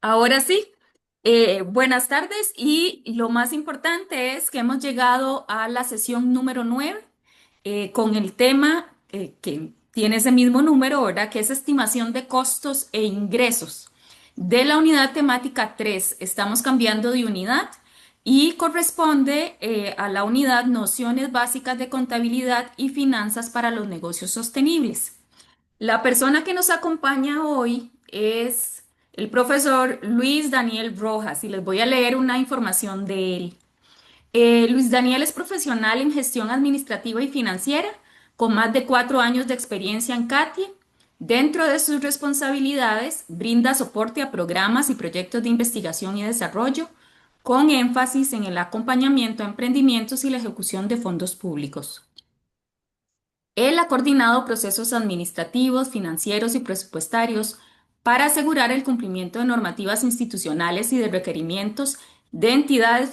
Ahora sí, buenas tardes y lo más importante es que hemos llegado a la sesión número 9 con el tema que tiene ese mismo número, ¿verdad? Que es estimación de costos e ingresos. De la unidad temática 3 estamos cambiando de unidad y corresponde a la unidad nociones básicas de contabilidad y finanzas para los negocios sostenibles. La persona que nos acompaña hoy es el profesor Luis Daniel Rojas y les voy a leer una información de él. Luis Daniel es profesional en gestión administrativa y financiera con más de 4 años de experiencia en CATIE. Dentro de sus responsabilidades, brinda soporte a programas y proyectos de investigación y desarrollo, con énfasis en el acompañamiento a emprendimientos y la ejecución de fondos públicos. Él ha coordinado procesos administrativos, financieros y presupuestarios para asegurar el cumplimiento de normativas institucionales y de requerimientos de entidades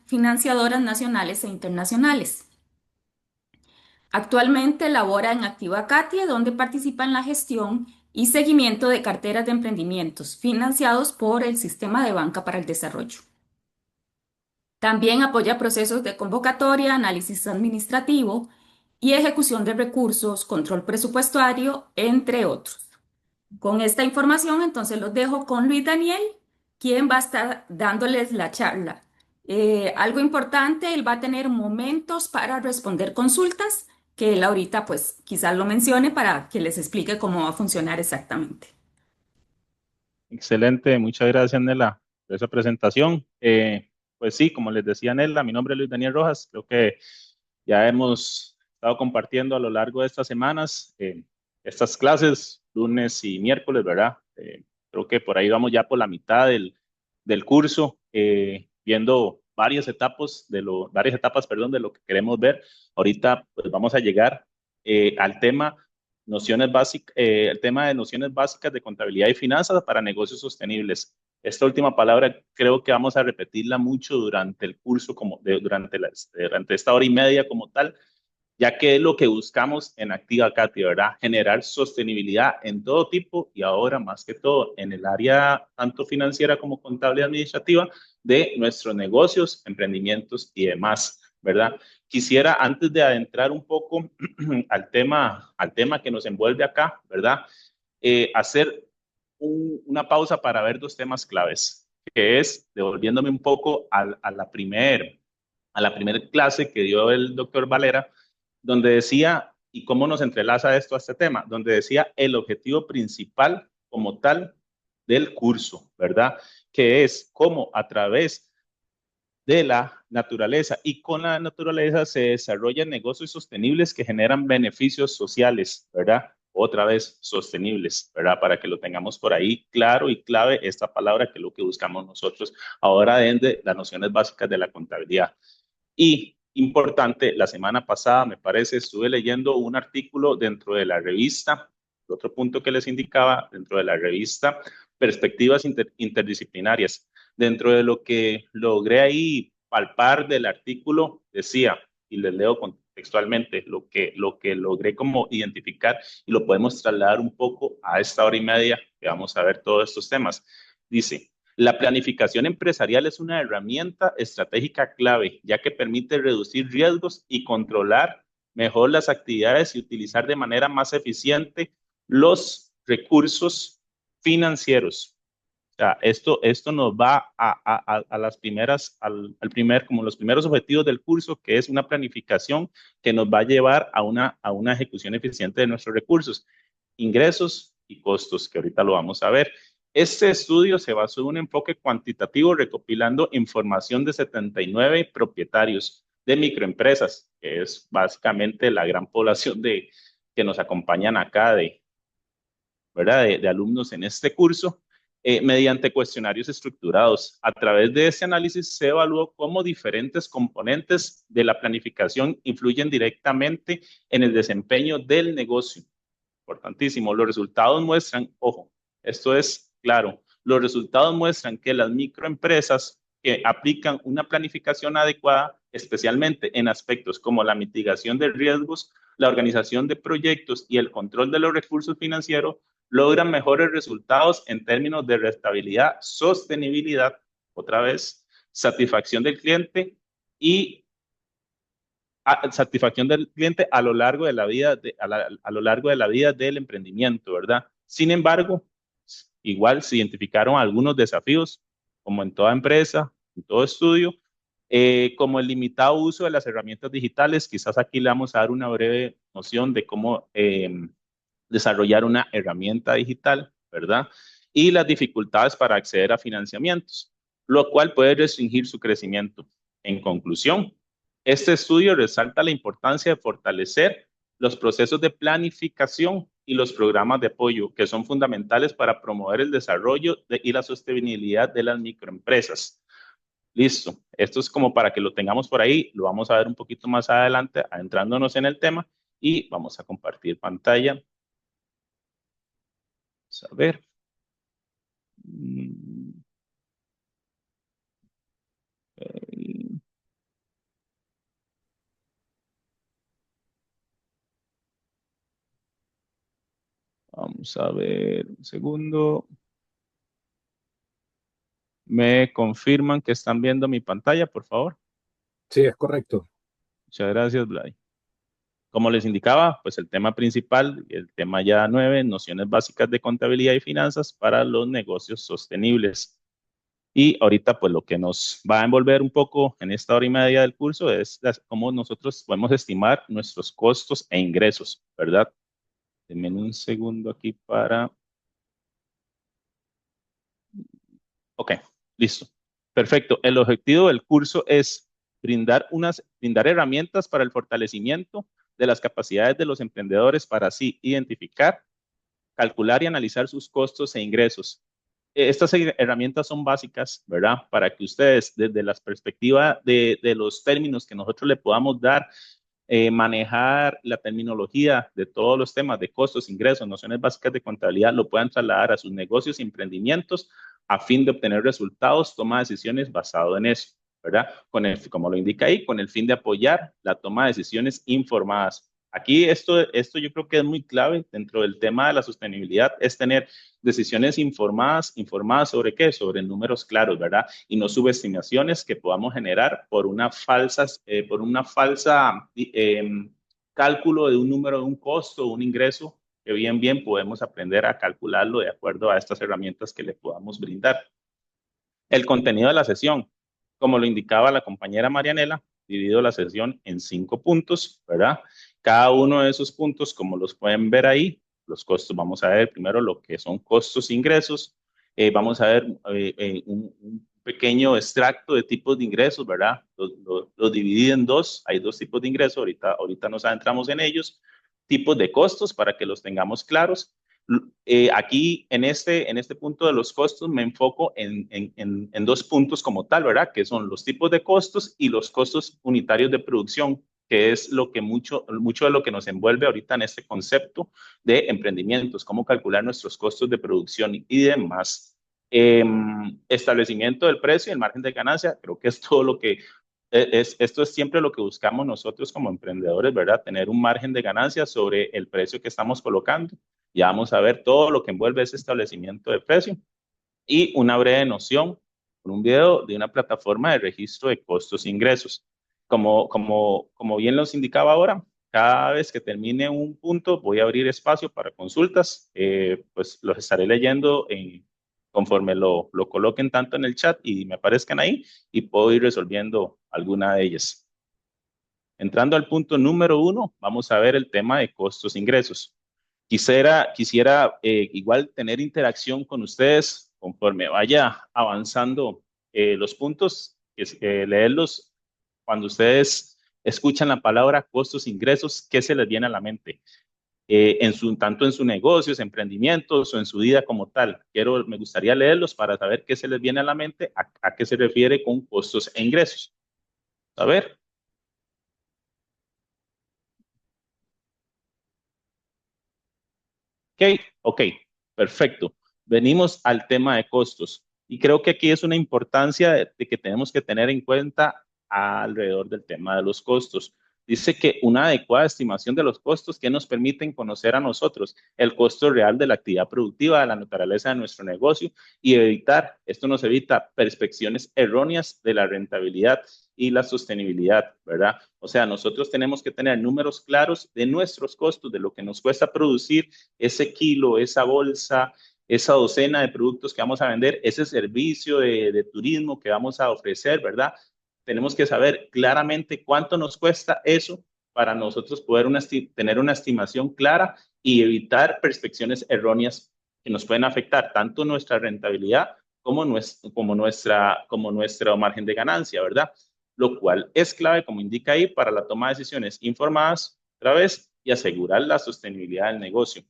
financiadoras nacionales e internacionales. Actualmente labora en Activa Catia, donde participa en la gestión y seguimiento de carteras de emprendimientos financiados por el Sistema de Banca para el Desarrollo. También apoya procesos de convocatoria, análisis administrativo y ejecución de recursos, control presupuestario, entre otros. Con esta información, entonces los dejo con Luis Daniel, quien va a estar dándoles la charla. Algo importante, él va a tener momentos para responder consultas, que él ahorita pues quizás lo mencione para que les explique cómo va a funcionar exactamente. Excelente, muchas gracias, Nela, por esa presentación. Pues sí, como les decía Nela, mi nombre es Luis Daniel Rojas. Creo que ya hemos estado compartiendo a lo largo de estas semanas estas clases, lunes y miércoles, ¿verdad? Creo que por ahí vamos ya por la mitad del curso, viendo varias etapas, perdón, de lo que queremos ver. Ahorita pues vamos a llegar al tema el tema de nociones básicas de contabilidad y finanzas para negocios sostenibles. Esta última palabra creo que vamos a repetirla mucho durante el curso, durante esta hora y media como tal, ya que es lo que buscamos en Activa Cati, ¿verdad? Generar sostenibilidad en todo tipo y ahora más que todo en el área tanto financiera como contable y administrativa de nuestros negocios, emprendimientos y demás, ¿verdad? Quisiera, antes de adentrar un poco al tema que nos envuelve acá, ¿verdad? Hacer una pausa para ver dos temas claves, que es, devolviéndome un poco a la primera clase que dio el doctor Valera, donde decía, y cómo nos entrelaza esto a este tema, donde decía el objetivo principal como tal del curso, ¿verdad? Que es cómo a través de la naturaleza y con la naturaleza se desarrollan negocios sostenibles que generan beneficios sociales, ¿verdad? Otra vez, sostenibles, ¿verdad? Para que lo tengamos por ahí claro y clave esta palabra que es lo que buscamos nosotros ahora dentro de las nociones básicas de la contabilidad. Y importante, la semana pasada, me parece, estuve leyendo un artículo dentro de la revista, otro punto que les indicaba, dentro de la revista Perspectivas Interdisciplinarias. Dentro de lo que logré ahí palpar del artículo, decía, y les leo textualmente, lo que logré como identificar y lo podemos trasladar un poco a esta hora y media que vamos a ver todos estos temas. Dice, la planificación empresarial es una herramienta estratégica clave, ya que permite reducir riesgos y controlar mejor las actividades y utilizar de manera más eficiente los recursos financieros. O sea, esto nos va a las primeras, como los primeros objetivos del curso, que es una planificación que nos va a llevar a una ejecución eficiente de nuestros recursos, ingresos y costos, que ahorita lo vamos a ver. Este estudio se basó en un enfoque cuantitativo recopilando información de 79 propietarios de microempresas, que es básicamente la gran población que nos acompañan acá ¿verdad? De alumnos en este curso, mediante cuestionarios estructurados. A través de ese análisis se evaluó cómo diferentes componentes de la planificación influyen directamente en el desempeño del negocio. Importantísimo, los resultados muestran, ojo, esto es claro, los resultados muestran que las microempresas que aplican una planificación adecuada, especialmente en aspectos como la mitigación de riesgos, la organización de proyectos y el control de los recursos financieros, logran mejores resultados en términos de rentabilidad, sostenibilidad, otra vez, satisfacción del cliente y satisfacción del cliente a lo largo de la vida, a lo largo de la vida del emprendimiento, ¿verdad? Sin embargo, igual se identificaron algunos desafíos, como en toda empresa, en todo estudio, como el limitado uso de las herramientas digitales. Quizás aquí le vamos a dar una breve noción de cómo desarrollar una herramienta digital, ¿verdad? Y las dificultades para acceder a financiamientos, lo cual puede restringir su crecimiento. En conclusión, este estudio resalta la importancia de fortalecer los procesos de planificación y los programas de apoyo, que son fundamentales para promover el desarrollo y la sostenibilidad de las microempresas. Listo. Esto es como para que lo tengamos por ahí. Lo vamos a ver un poquito más adelante, adentrándonos en el tema, y vamos a compartir pantalla. Vamos a ver. Vamos a ver un segundo. ¿Me confirman que están viendo mi pantalla, por favor? Sí, es correcto. Muchas gracias, Blay. Como les indicaba, pues el tema principal, el tema ya 9, nociones básicas de contabilidad y finanzas para los negocios sostenibles. Y ahorita, pues lo que nos va a envolver un poco en esta hora y media del curso es cómo nosotros podemos estimar nuestros costos e ingresos, ¿verdad? Denme un segundo aquí para... Ok, listo. Perfecto. El objetivo del curso es brindar herramientas para el fortalecimiento de las capacidades de los emprendedores para así identificar, calcular y analizar sus costos e ingresos. Estas herramientas son básicas, ¿verdad? Para que ustedes, desde la perspectiva de los términos que nosotros le podamos dar, manejar la terminología de todos los temas de costos, ingresos, nociones básicas de contabilidad, lo puedan trasladar a sus negocios y emprendimientos a fin de obtener resultados, toma decisiones basado en eso, ¿verdad? Como lo indica ahí, con el fin de apoyar la toma de decisiones informadas. Aquí esto yo creo que es muy clave dentro del tema de la sostenibilidad, es tener decisiones informadas sobre qué, sobre números claros, ¿verdad? Y no subestimaciones que podamos generar por una falsa cálculo de un número, de un costo, un ingreso, que bien podemos aprender a calcularlo de acuerdo a estas herramientas que le podamos brindar. El contenido de la sesión, como lo indicaba la compañera Marianela, divido la sesión en 5 puntos, ¿verdad? Cada uno de esos puntos, como los pueden ver ahí, los costos, vamos a ver primero lo que son costos e ingresos, vamos a ver un pequeño extracto de tipos de ingresos, ¿verdad? Los dividí en dos, hay dos tipos de ingresos, ahorita nos adentramos en ellos, tipos de costos para que los tengamos claros. Aquí en este punto de los costos me enfoco en dos puntos como tal, ¿verdad? Que son los tipos de costos y los costos unitarios de producción, que es lo que mucho de lo que nos envuelve ahorita en este concepto de emprendimientos, cómo calcular nuestros costos de producción y demás. Establecimiento del precio y el margen de ganancia, creo que es todo lo que esto es siempre lo que buscamos nosotros como emprendedores, ¿verdad? Tener un margen de ganancia sobre el precio que estamos colocando. Ya vamos a ver todo lo que envuelve ese establecimiento de precio y una breve noción con un video de una plataforma de registro de costos e ingresos. Como bien los indicaba ahora, cada vez que termine un punto voy a abrir espacio para consultas, pues los estaré leyendo conforme lo coloquen tanto en el chat y me aparezcan ahí y puedo ir resolviendo alguna de ellas. Entrando al punto número 1, vamos a ver el tema de costos e ingresos. Quisiera igual tener interacción con ustedes conforme vaya avanzando los puntos, leerlos cuando ustedes escuchan la palabra costos, ingresos, ¿qué se les viene a la mente? Tanto en sus negocios, emprendimientos o en su vida como tal. Me gustaría leerlos para saber qué se les viene a la mente, a qué se refiere con costos e ingresos. A ver. Ok, perfecto. Venimos al tema de costos. Y creo que aquí es una importancia de que tenemos que tener en cuenta alrededor del tema de los costos. dice que una adecuada estimación de los costos que nos permiten conocer a nosotros el costo real de la actividad productiva, de la naturaleza de nuestro negocio y esto nos evita perspectivas erróneas de la rentabilidad y la sostenibilidad, ¿verdad? O sea, nosotros tenemos que tener números claros de nuestros costos, de lo que nos cuesta producir ese kilo, esa bolsa, esa docena de productos que vamos a vender, ese servicio de turismo que vamos a ofrecer, ¿verdad? Tenemos que saber claramente cuánto nos cuesta eso para nosotros poder tener una estimación clara y evitar perspectivas erróneas que nos pueden afectar tanto nuestra rentabilidad como nuestro margen de ganancia, ¿verdad? Lo cual es clave, como indica ahí, para la toma de decisiones informadas, otra vez, y asegurar la sostenibilidad del negocio.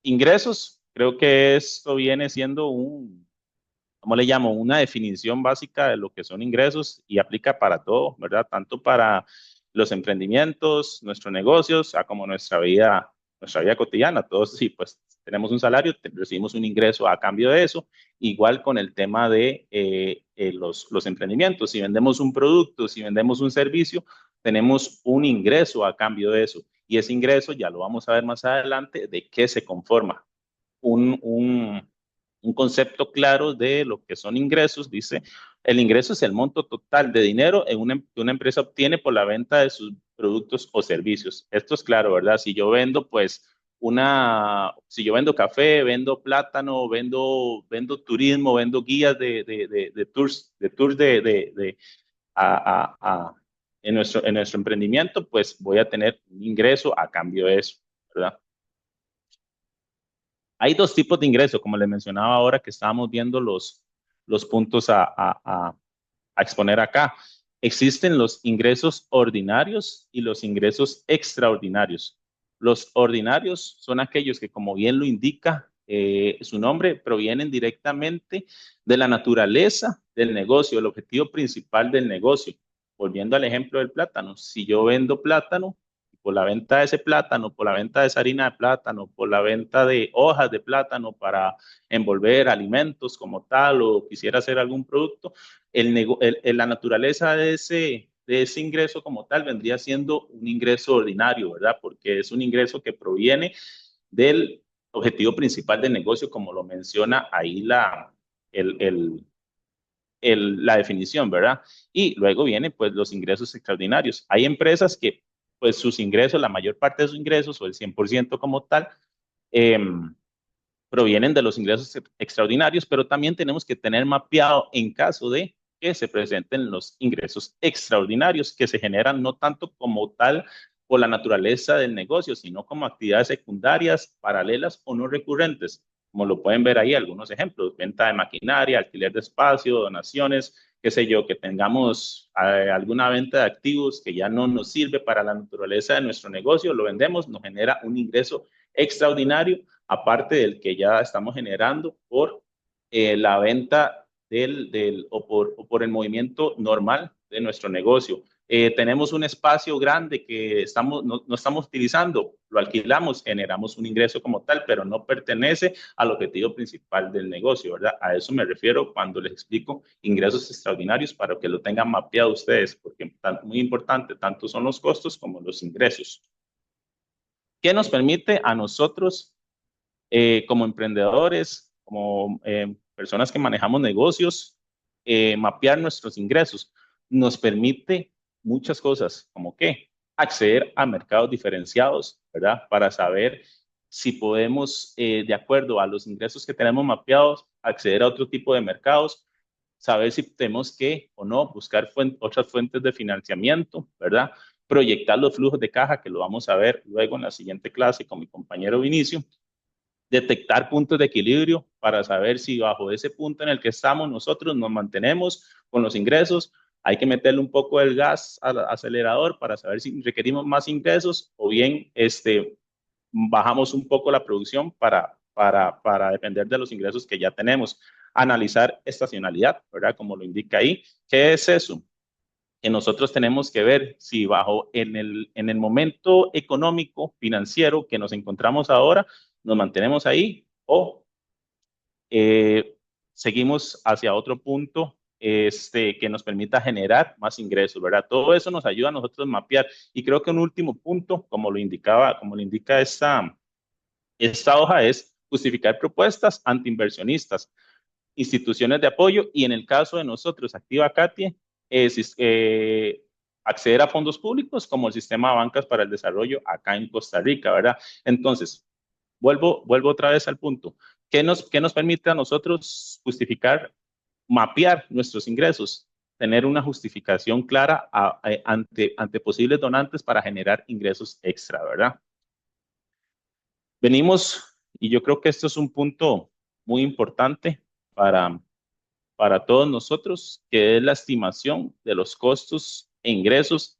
Ingresos, creo que esto viene siendo ¿cómo le llamo? Una definición básica de lo que son ingresos y aplica para todo, ¿verdad? Tanto para los emprendimientos, nuestros negocios, como nuestra vida cotidiana. Todos, sí, pues tenemos un salario, recibimos un ingreso a cambio de eso. Igual con el tema de los emprendimientos. Si vendemos un producto, si vendemos un servicio, tenemos un ingreso a cambio de eso. Y ese ingreso, ya lo vamos a ver más adelante, de qué se conforma. Un, un, un concepto claro de lo que son ingresos, dice, el ingreso es el monto total de dinero que una empresa obtiene por la venta de sus productos o servicios. Esto es claro, ¿verdad? Si yo vendo, pues, si yo vendo café, vendo plátano, vendo turismo, vendo guías de tours, en nuestro emprendimiento, pues voy a tener un ingreso a cambio de eso, ¿verdad? Hay dos tipos de ingresos, como les mencionaba ahora que estábamos viendo los puntos a exponer acá. Existen los ingresos ordinarios y los ingresos extraordinarios. Los ordinarios son aquellos que, como bien lo indica su nombre, provienen directamente de la naturaleza del negocio, el objetivo principal del negocio. Volviendo al ejemplo del plátano, si yo vendo plátano, por la venta de ese plátano, por la venta de esa harina de plátano, por la venta de hojas de plátano para envolver alimentos como tal o quisiera hacer algún producto, la naturaleza de ese ingreso como tal vendría siendo un ingreso ordinario, ¿verdad? Porque es un ingreso que proviene del objetivo principal del negocio, como lo menciona ahí el, el, la definición, ¿verdad? Y luego vienen pues los ingresos extraordinarios. Hay empresas que pues sus ingresos, la mayor parte de sus ingresos o el 100% como tal, eh, provienen de los ingresos extraordinarios, pero también tenemos que tener mapeado en caso de que se presenten los ingresos extraordinarios que se generan no tanto como tal por la naturaleza del negocio, sino como actividades secundarias, paralelas o no recurrentes, como lo pueden ver ahí algunos ejemplos, venta de maquinaria, alquiler de espacio, donaciones, qué sé yo, que tengamos alguna venta de activos que ya no nos sirve para la naturaleza de nuestro negocio, lo vendemos, nos genera un ingreso extraordinario aparte del que ya estamos generando por la venta o por el movimiento normal de nuestro negocio. Tenemos un espacio grande que no estamos utilizando, lo alquilamos, generamos un ingreso como tal, pero no pertenece al objetivo principal del negocio, ¿verdad? A eso me refiero cuando les explico ingresos extraordinarios para que lo tengan mapeado ustedes, porque muy importante, tanto son los costos como los ingresos. ¿Qué nos permite a nosotros como emprendedores, como personas que manejamos negocios, mapear nuestros ingresos? Nos permite muchas cosas, como que acceder a mercados diferenciados, ¿verdad? Para saber si podemos, de acuerdo a los ingresos que tenemos mapeados, acceder a otro tipo de mercados, saber si tenemos que o no buscar otras fuentes de financiamiento, ¿verdad? Proyectar los flujos de caja, que lo vamos a ver luego en la siguiente clase con mi compañero Vinicio, detectar puntos de equilibrio para saber si bajo ese punto en el que estamos nosotros nos mantenemos con los ingresos. Hay que meterle un poco del gas al acelerador para saber si requerimos más ingresos o bien bajamos un poco la producción para depender de los ingresos que ya tenemos. Analizar estacionalidad, ¿verdad? Como lo indica ahí. ¿Qué es eso? Que nosotros tenemos que ver si en el momento económico, financiero que nos encontramos ahora, nos mantenemos ahí o eh, seguimos hacia otro punto que nos permita generar más ingresos, ¿verdad? Todo eso nos ayuda a nosotros a mapear. Y creo que un último punto, como lo indica esta hoja, es justificar propuestas antiinversionistas, instituciones de apoyo y en el caso de nosotros, Activa Catie, acceder a fondos públicos como el sistema de bancas para el desarrollo acá en Costa Rica, ¿verdad? Entonces, vuelvo otra vez al punto. ¿Qué nos permite a nosotros justificar, mapear nuestros ingresos? Tener una justificación clara ante posibles donantes para generar ingresos extra, ¿verdad? Venimos, y yo creo que esto es un punto muy importante para, para todos nosotros, que es la estimación de los costos e ingresos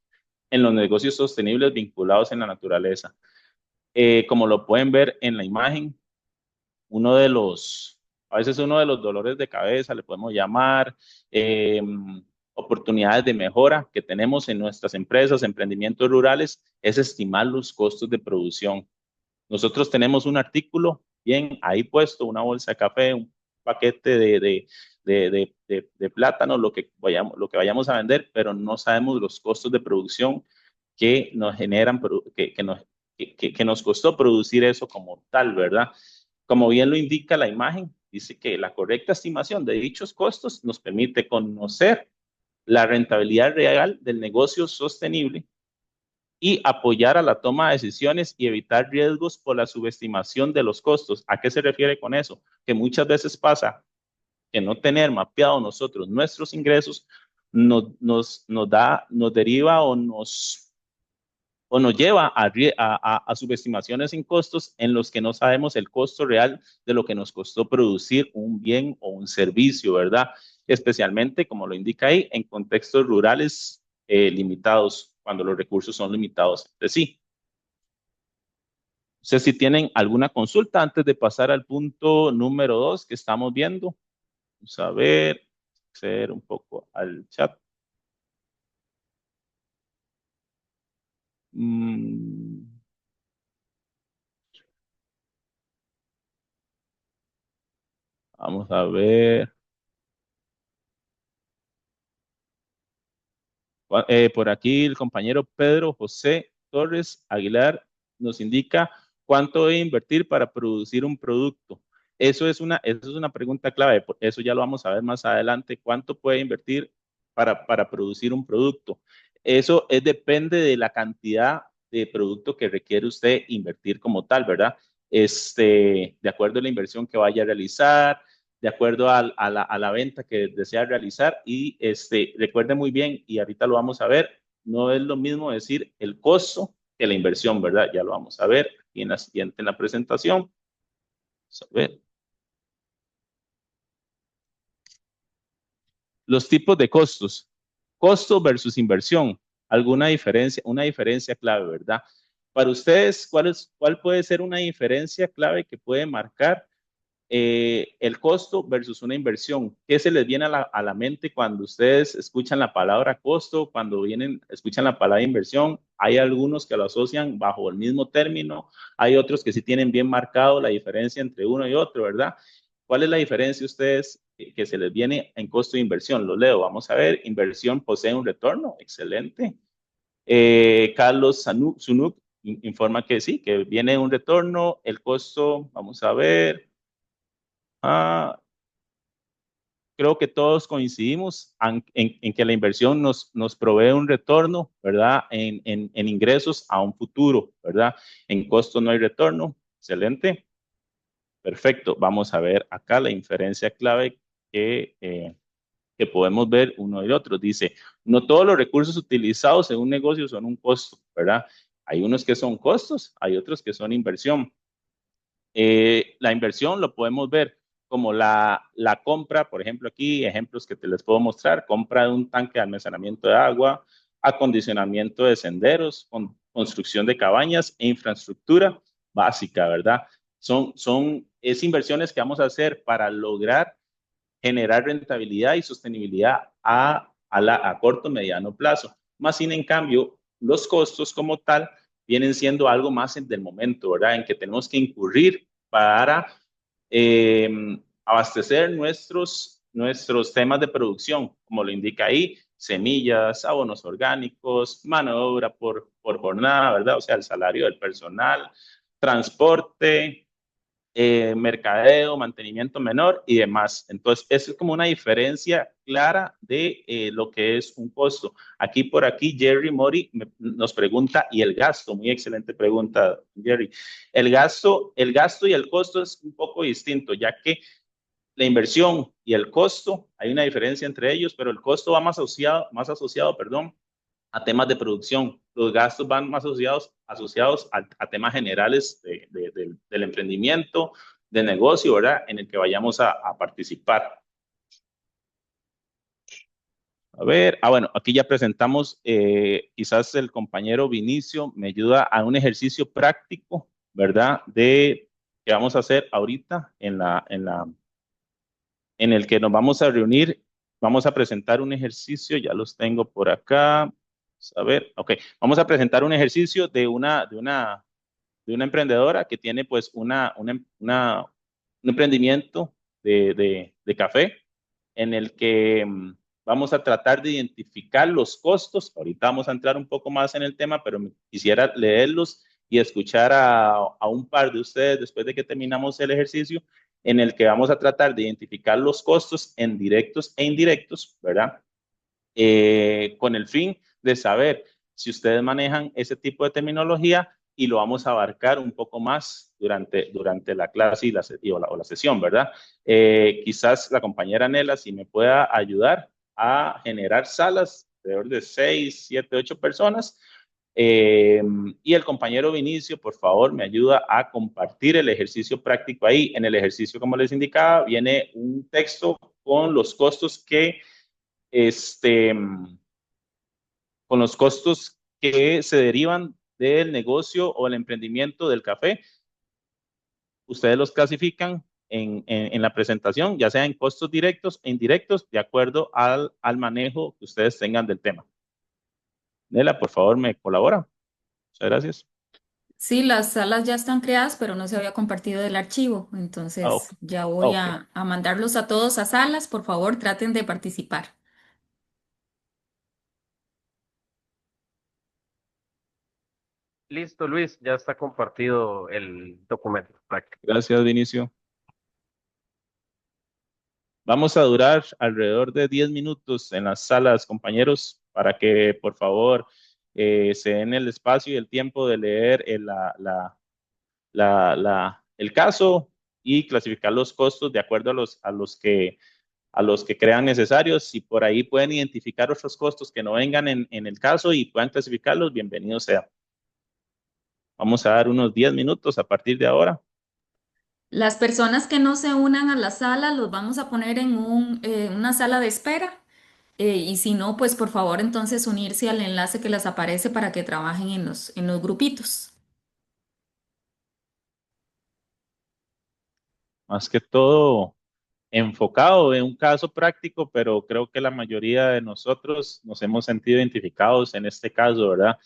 en los negocios sostenibles vinculados en la naturaleza. Como lo pueden ver en la imagen, uno de los, a veces uno de los dolores de cabeza, le podemos llamar, eh, oportunidades de mejora que tenemos en nuestras empresas, emprendimientos rurales, es estimar los costos de producción. Nosotros tenemos un artículo bien ahí puesto, una bolsa de café, un paquete de plátano, lo que vayamos a vender, pero no sabemos los costos de producción que nos generan, que nos costó producir eso como tal, ¿verdad? Como bien lo indica la imagen, dice que la correcta estimación de dichos costos nos permite conocer la rentabilidad real del negocio sostenible y apoyar a la toma de decisiones y evitar riesgos por la subestimación de los costos. ¿A qué se refiere con eso? Que muchas veces pasa que no tener mapeado nosotros nuestros ingresos nos deriva o nos lleva a subestimaciones en costos en los que no sabemos el costo real de lo que nos costó producir un bien o un servicio, ¿verdad? Especialmente, como lo indica ahí, en contextos rurales limitados, cuando los recursos son limitados entre sí. No sé si tienen alguna consulta antes de pasar al punto número 2 que estamos viendo. Vamos a ver, acceder un poco al chat. Mm, vamos a ver. Por aquí el compañero Pedro José Torres Aguilar nos indica cuánto debe invertir para producir un producto. Eso es una pregunta clave, eso ya lo vamos a ver más adelante, cuánto puede invertir para producir un producto. Depende de la cantidad de producto que requiere usted invertir como tal, ¿verdad? De acuerdo a la inversión que vaya a realizar, de acuerdo a la venta que desea realizar y recuerde muy bien, y ahorita lo vamos a ver, no es lo mismo decir el costo que la inversión, ¿verdad? Ya lo vamos a ver aquí en la siguiente, en la presentación. Vamos a ver. Los tipos de costos. Costo versus inversión. ¿Alguna diferencia? Una diferencia clave, ¿verdad? Para ustedes, ¿cuál puede ser una diferencia clave que puede marcar el costo versus una inversión? ¿Qué se les viene a la mente cuando ustedes escuchan la palabra costo, cuando escuchan la palabra inversión? Hay algunos que lo asocian bajo el mismo término, hay otros que sí tienen bien marcado la diferencia entre uno y otro, ¿verdad? ¿Cuál es la diferencia ustedes que se les viene en costo de inversión? Lo leo, vamos a ver. Inversión posee un retorno, excelente. Carlos Sunuk informa que sí, que viene un retorno. El costo, vamos a ver. Ah, creo que todos coincidimos en que la inversión nos provee un retorno, ¿verdad? En ingresos a un futuro, ¿verdad? En costo no hay retorno. Excelente. Perfecto. Vamos a ver acá la inferencia clave que podemos ver uno y otro. Dice, no todos los recursos utilizados en un negocio son un costo, ¿verdad? Hay unos que son costos, hay otros que son inversión. La inversión lo podemos ver como la compra, por ejemplo, aquí ejemplos que te les puedo mostrar, compra de un tanque de almacenamiento de agua, acondicionamiento de senderos, construcción de cabañas e infraestructura básica, ¿verdad? Es inversiones que vamos a hacer para lograr generar rentabilidad y sostenibilidad a corto, mediano plazo. Más sin en cambio, los costos como tal vienen siendo algo más del momento, ¿verdad? En que tenemos que incurrir para abastecer nuestros temas de producción, como lo indica ahí, semillas, abonos orgánicos, mano de obra por jornada, ¿verdad? O sea, el salario del personal, transporte, mercadeo, mantenimiento menor y demás. Entonces, eso es como una diferencia clara de lo que es un costo. Aquí por aquí, Jerry Mori nos pregunta, ¿y el gasto? Muy excelente pregunta, Jerry. El gasto y el costo es un poco distinto, ya que la inversión y el costo, hay una diferencia entre ellos, pero el costo va más asociado, perdón, a temas de producción. Los gastos van más asociados a temas generales del emprendimiento, de negocio, ¿verdad? En el que vayamos a participar. A ver, bueno, aquí ya presentamos, quizás el compañero Vinicio me ayuda a un ejercicio práctico, ¿verdad? Que vamos a hacer ahorita en el que nos vamos a reunir. Vamos a presentar un ejercicio, ya los tengo por acá. A ver, ok, vamos a presentar un ejercicio de una emprendedora que tiene pues un emprendimiento de café en el que vamos a tratar de identificar los costos. Ahorita vamos a entrar un poco más en el tema, pero quisiera leerlos y escuchar a un par de ustedes después de que terminamos el ejercicio en el que vamos a tratar de identificar los costos en directos e indirectos, ¿verdad? Con el fin de saber si ustedes manejan ese tipo de terminología y lo vamos a abarcar un poco más durante la clase o la sesión, ¿verdad? Quizás la compañera Nela, si me pueda ayudar a generar salas de 6, 7, 8 personas. Eh, y el compañero Vinicio, por favor, me ayuda a compartir el ejercicio práctico ahí. En el ejercicio, como les indicaba, viene un texto con los costos este, con los costos que se derivan del negocio o el emprendimiento del café. Ustedes los clasifican en la presentación, ya sea en costos directos e indirectos, de acuerdo al manejo que ustedes tengan del tema. Nela, por favor, me colabora. Muchas gracias. Sí, las salas ya están creadas, pero no se había compartido el archivo, Ah, entonces ok. ya voy Ok. a mandarlos a todos a salas. Por favor, traten de participar. Listo, Luis, ya está compartido el documento práctico. Gracias, Vinicio. Vamos a durar alrededor de 10 minutos en las salas, compañeros, para que por favor se den el espacio y el tiempo de leer el caso y clasificar los costos de acuerdo a los que crean necesarios. Si por ahí pueden identificar otros costos que no vengan en el caso y puedan clasificarlos, bienvenidos sea. Vamos a dar unos 10 minutos a partir de ahora. Las personas que no se unan a la sala los vamos a poner en una sala de espera. Y si no, pues por favor entonces unirse al enlace que les aparece para que trabajen en los grupitos. Más que todo enfocado en un caso práctico, pero creo que la mayoría de nosotros nos hemos sentido identificados en este caso, ¿verdad?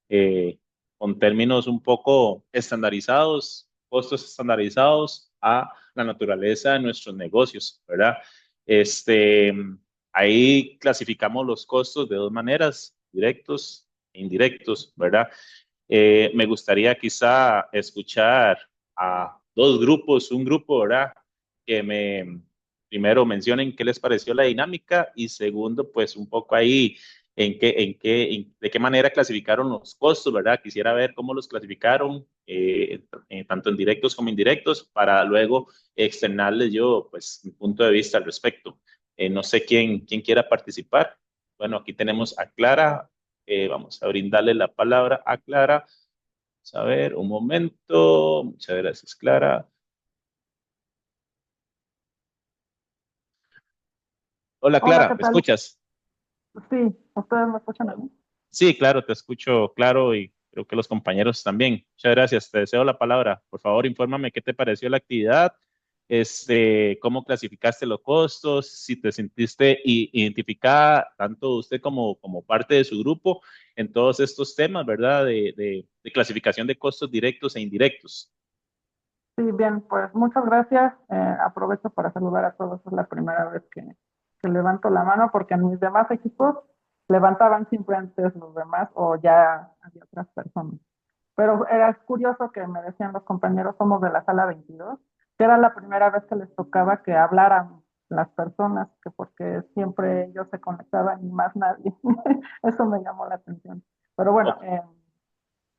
Eh, con términos un poco estandarizados, costos estandarizados a la naturaleza de nuestros negocios, ¿verdad? Este, ahí clasificamos los costos de dos maneras, directos e indirectos, ¿verdad? Me gustaría quizá escuchar a dos grupos, un grupo, ¿verdad? Que primero mencionen qué les pareció la dinámica y segundo, pues un poco ahí de qué manera clasificaron los costos, ¿verdad? Quisiera ver cómo los clasificaron, tanto en directos como indirectos, para luego externarles yo, pues, mi punto de vista al respecto. No sé quién quiera participar. Bueno, aquí tenemos a Clara. Vamos a brindarle la palabra a Clara. Vamos a ver, un momento. Muchas gracias, Clara. Hola, Hola, Clara, ¿qué ¿me tal? escuchas? Sí, ¿ustedes me escuchan a mí? Sí, claro, te escucho claro y creo que los compañeros también. Muchas gracias. Te deseo la palabra. Por favor, infórmame qué te pareció la actividad, cómo clasificaste los costos, si te sentiste identificada, tanto usted como parte de su grupo, en todos estos temas, ¿verdad? De clasificación de costos directos e indirectos. Sí, bien, pues muchas gracias. Aprovecho para saludar a todos. Es la primera vez que levanto la mano porque en mis demás equipos levantaban siempre antes los demás o ya había otras personas. Pero era curioso que me decían los compañeros, somos de la sala 22, que era la primera vez que les tocaba que hablaran las personas, que porque siempre ellos se conectaban y más nadie. Eso me llamó la atención. Pero bueno, Ok,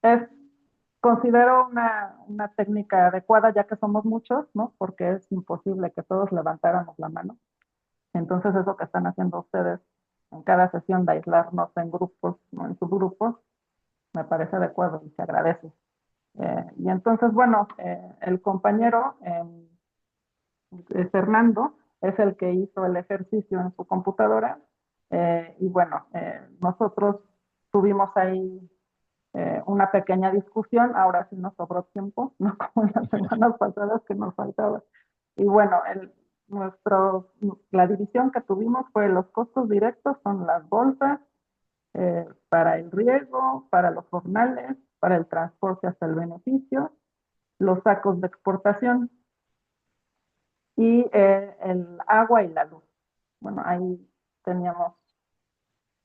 es, considero una técnica adecuada ya que somos muchos, ¿no? Porque es imposible que todos levantáramos la mano. Entonces eso que están haciendo ustedes en cada sesión de aislarnos en grupos, no en subgrupos, me parece adecuado y se agradece. Y entonces, bueno, el compañero Fernando es el que hizo el ejercicio en su computadora y bueno, nosotros tuvimos ahí una pequeña discusión, ahora sí nos sobró tiempo, no como en las semanas pasadas que nos faltaba. Y bueno, la división que tuvimos fue los costos directos, son las bolsas, para el riego, para los jornales, para el transporte hasta el beneficio, los sacos de exportación y el agua y la luz. Bueno, ahí teníamos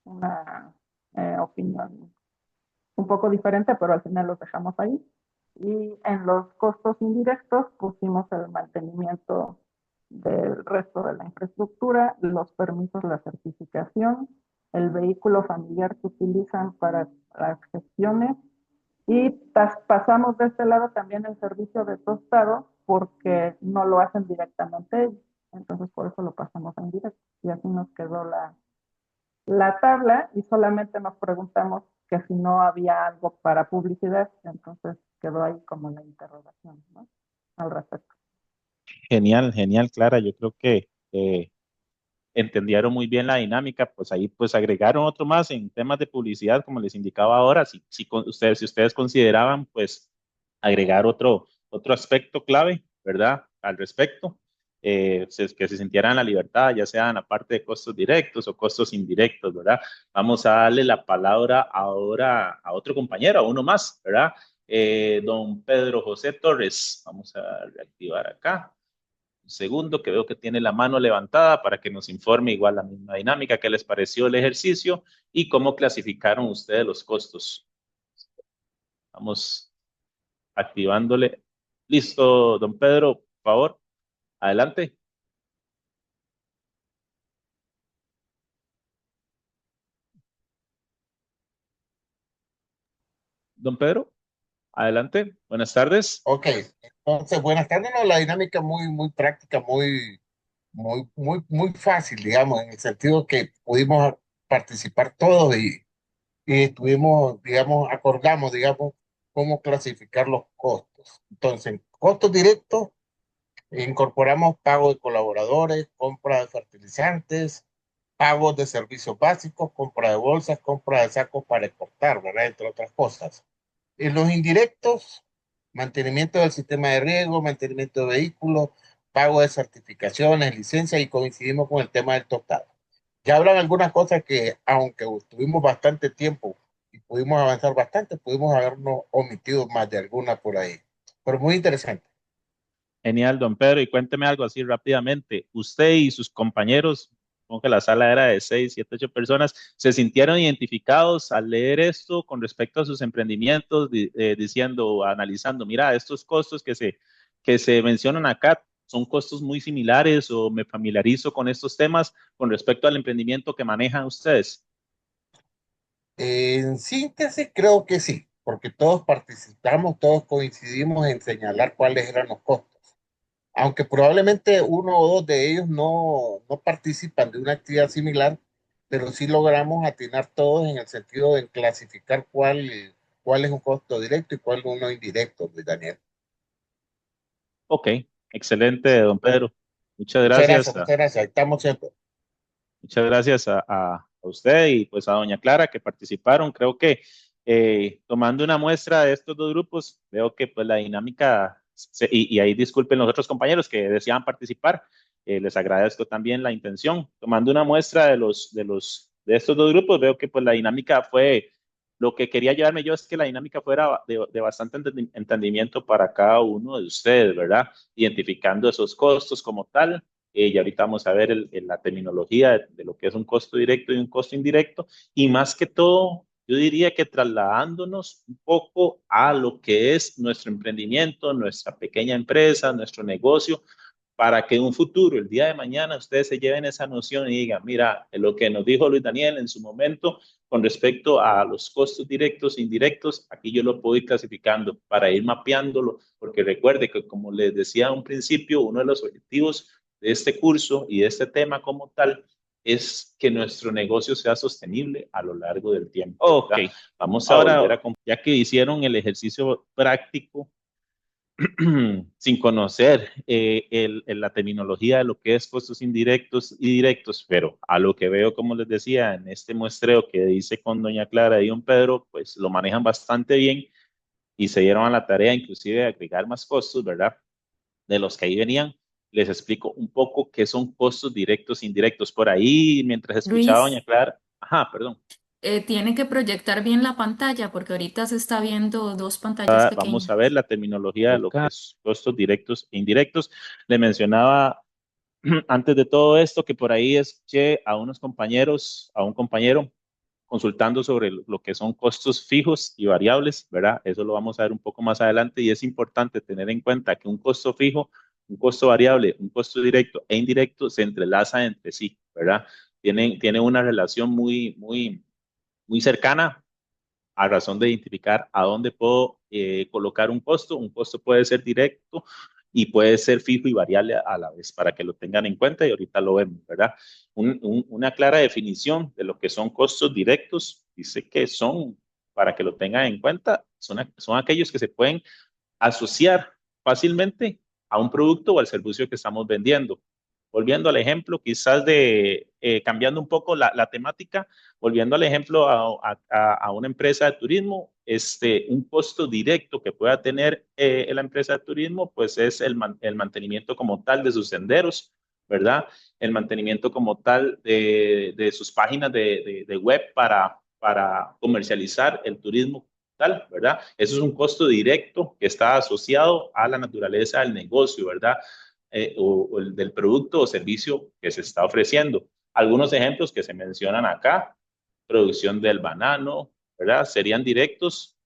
una opinión un poco diferente, pero al final los dejamos ahí. Y en los costos indirectos pusimos el mantenimiento del resto de la infraestructura, los permisos, la certificación, el vehículo familiar que utilizan para las gestiones y pasamos de este lado también el servicio de tostado porque no lo hacen directamente ellos. Entonces por eso lo pasamos en directo y así nos quedó la tabla y solamente nos preguntamos que si no había algo para publicidad, entonces quedó ahí como la interrogación, ¿no? Al respecto. genial, genial, Clara. Yo creo que entendieron muy bien la dinámica, pues ahí pues agregaron otro más en temas de publicidad, como les indicaba ahora, si ustedes consideraban pues agregar otro aspecto clave, ¿verdad? Al respecto, que se sintieran la libertad, ya sea en la parte de costos directos o costos indirectos, ¿verdad? Vamos a darle la palabra ahora a otro compañero, a uno más, ¿verdad? Don Pedro José Torres, vamos a reactivar acá. Un segundo, que veo que tiene la mano levantada para que nos informe igual la misma dinámica, qué les pareció el ejercicio y cómo clasificaron ustedes los costos. Vamos activándole. Listo, don Pedro, por favor, adelante. Don Pedro, adelante. Buenas tardes. Ok, entonces buenas tardes. No, la dinámica muy práctica, muy fácil, digamos, en el sentido que pudimos participar todos y estuvimos, digamos, acordamos, digamos, cómo clasificar los costos. Entonces, en costos directos, incorporamos pago de colaboradores, compra de fertilizantes, pagos de servicios básicos, compra de bolsas, compra de sacos para exportar, ¿verdad? Entre otras cosas. En los indirectos, mantenimiento del sistema de riego, mantenimiento de vehículos, pago de certificaciones, licencias y coincidimos con el tema del tostado. Ya habrán algunas cosas que, aunque tuvimos bastante tiempo y pudimos avanzar bastante, pudimos habernos omitido más de alguna por ahí. Pero muy interesante. Genial, don Pedro. Y cuénteme algo así rápidamente. Usted y sus compañeros, como que la sala era de 6, 7, 8 personas, ¿se sintieron identificados al leer esto con respecto a sus emprendimientos, diciendo, analizando, mira, estos costos que se mencionan acá son costos muy similares o me familiarizo con estos temas con respecto al emprendimiento que manejan ustedes? En síntesis, creo que sí, porque todos participamos, todos coincidimos en señalar cuáles eran los costos. Aunque probablemente uno o dos de ellos no participan de una actividad similar, pero sí logramos atinar todos en el sentido de clasificar cuál es un costo directo y cuál es uno indirecto, Luis Daniel. Ok, excelente, don Pedro. Muchas gracias. Muchas gracias, ahí estamos siempre. Muchas gracias a usted y pues a doña Clara que participaron. Creo que tomando una muestra de estos dos grupos, veo que pues la dinámica, y ahí disculpen los otros compañeros que deseaban participar, les agradezco también la intención. Tomando una muestra de estos dos grupos, veo que pues la dinámica fue Lo que quería llevarme yo es que la dinámica fuera de bastante entendimiento para cada uno de ustedes, ¿verdad? Identificando esos costos como tal. Y ahorita vamos a ver la terminología de lo que es un costo directo y un costo indirecto. Y más que todo, yo diría que trasladándonos un poco a lo que es nuestro emprendimiento, nuestra pequeña empresa, nuestro negocio, para que en un futuro, el día de mañana, ustedes se lleven esa noción y digan, mira, lo que nos dijo Luis Daniel en su momento con respecto a los costos directos e indirectos, aquí yo lo puedo ir clasificando para ir mapeándolo, porque recuerde que como les decía a un principio, uno de los objetivos de este curso y de este tema como tal es que nuestro negocio sea sostenible a lo largo del tiempo. Ok, vamos a volver a, ya que hicieron el ejercicio práctico, sin conocer la terminología de lo que es costos indirectos y directos, pero a lo que veo, como les decía, en este muestreo que hice con doña Clara y don Pedro, pues lo manejan bastante bien y se dieron a la tarea inclusive de agregar más costos, ¿verdad? De los que ahí venían. Les explico un poco qué son costos directos e indirectos. Por ahí, mientras escuchaba a doña Luis, Clara, ajá, perdón. tiene que proyectar bien la pantalla porque ahorita se está viendo dos pantallas Vamos a pequeñas. ver la terminología de lo que es costos directos e indirectos. Le mencionaba antes de todo esto que por ahí escuché a unos compañeros, a un compañero consultando sobre lo que son costos fijos y variables, ¿verdad? Eso lo vamos a ver un poco más adelante y es importante tener en cuenta que un costo fijo, un costo variable, un costo directo e indirecto se entrelazan entre sí, ¿verdad? Tienen una relación muy cercana a razón de identificar a dónde puedo colocar un costo. Un costo puede ser directo y puede ser fijo y variable a la vez, para que lo tengan en cuenta y ahorita lo vemos, ¿verdad? Una clara definición de lo que son costos directos, dice que son, para que lo tengan en cuenta, son aquellos que se pueden asociar fácilmente a un producto o al servicio que estamos vendiendo. Volviendo al ejemplo, quizás cambiando un poco la temática, volviendo al ejemplo a una empresa de turismo, un costo directo que pueda tener la empresa de turismo, pues es el mantenimiento como tal de sus senderos, ¿verdad? El mantenimiento como tal de sus páginas de web para comercializar el turismo tal, ¿verdad? Eso es un costo directo que está asociado a la naturaleza del negocio, ¿verdad? O el del producto o servicio que se está ofreciendo. Algunos ejemplos que se mencionan acá, producción del banano, ¿verdad? Serían directos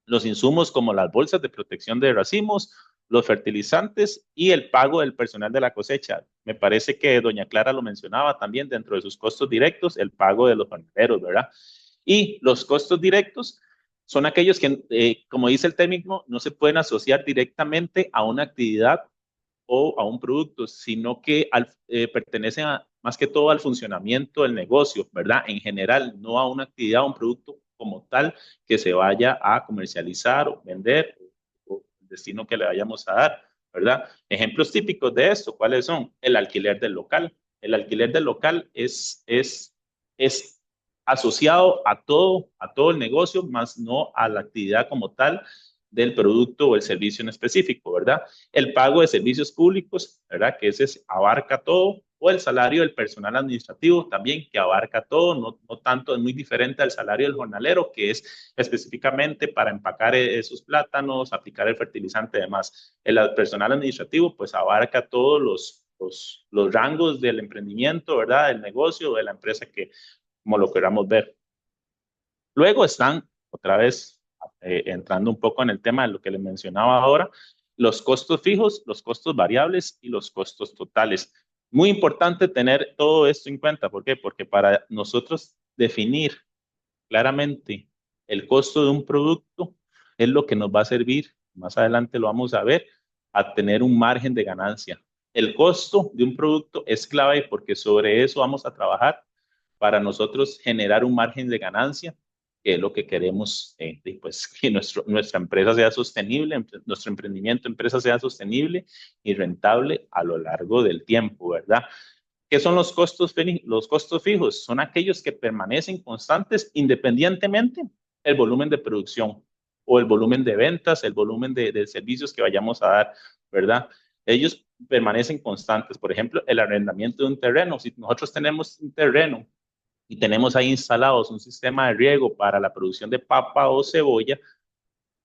los insumos como las bolsas de protección de racimos, los fertilizantes y el pago del personal de la cosecha. Me parece que doña Clara lo mencionaba también dentro de sus costos directos, el pago de los jornaleros, ¿verdad? Y los costos directos son aquellos que, como dice el término, no se pueden asociar directamente a una actividad o a un producto, sino que pertenecen más que todo al funcionamiento del negocio, ¿verdad? En general, no a una actividad o un producto como tal que se vaya a comercializar o vender o el destino que le vayamos a dar, ¿verdad? Ejemplos típicos de esto, ¿cuáles son? El alquiler del local. El alquiler del local es asociado a todo el negocio, más no a la actividad como tal del producto o el servicio en específico, ¿verdad? El pago de servicios públicos, ¿verdad? Que ese abarca todo, o el salario del personal administrativo también, que abarca todo, no tanto, es muy diferente al salario del jornalero, que es específicamente para empacar esos plátanos, aplicar el fertilizante y demás. El personal administrativo, pues abarca todos los rangos del emprendimiento, ¿verdad? Del negocio, de la empresa que, como lo queramos ver. Luego están, otra vez, entrando un poco en el tema de lo que les mencionaba ahora, los costos fijos, los costos variables y los costos totales. Muy importante tener todo esto en cuenta. ¿Por qué? Porque para nosotros definir claramente el costo de un producto es lo que nos va a servir, más adelante lo vamos a ver, a tener un margen de ganancia. El costo de un producto es clave porque sobre eso vamos a trabajar para nosotros generar un margen de ganancia, que es lo que queremos, pues que nuestra empresa sea sostenible, nuestro emprendimiento, empresa sea sostenible y rentable a lo largo del tiempo, ¿verdad? ¿Qué son los costos, los costos fijos? Son aquellos que permanecen constantes independientemente del volumen de producción o el volumen de ventas, el volumen de servicios que vayamos a dar, ¿verdad? Ellos permanecen constantes. Por ejemplo, el arrendamiento de un terreno. Si nosotros tenemos un terreno y tenemos ahí instalados un sistema de riego para la producción de papa o cebolla,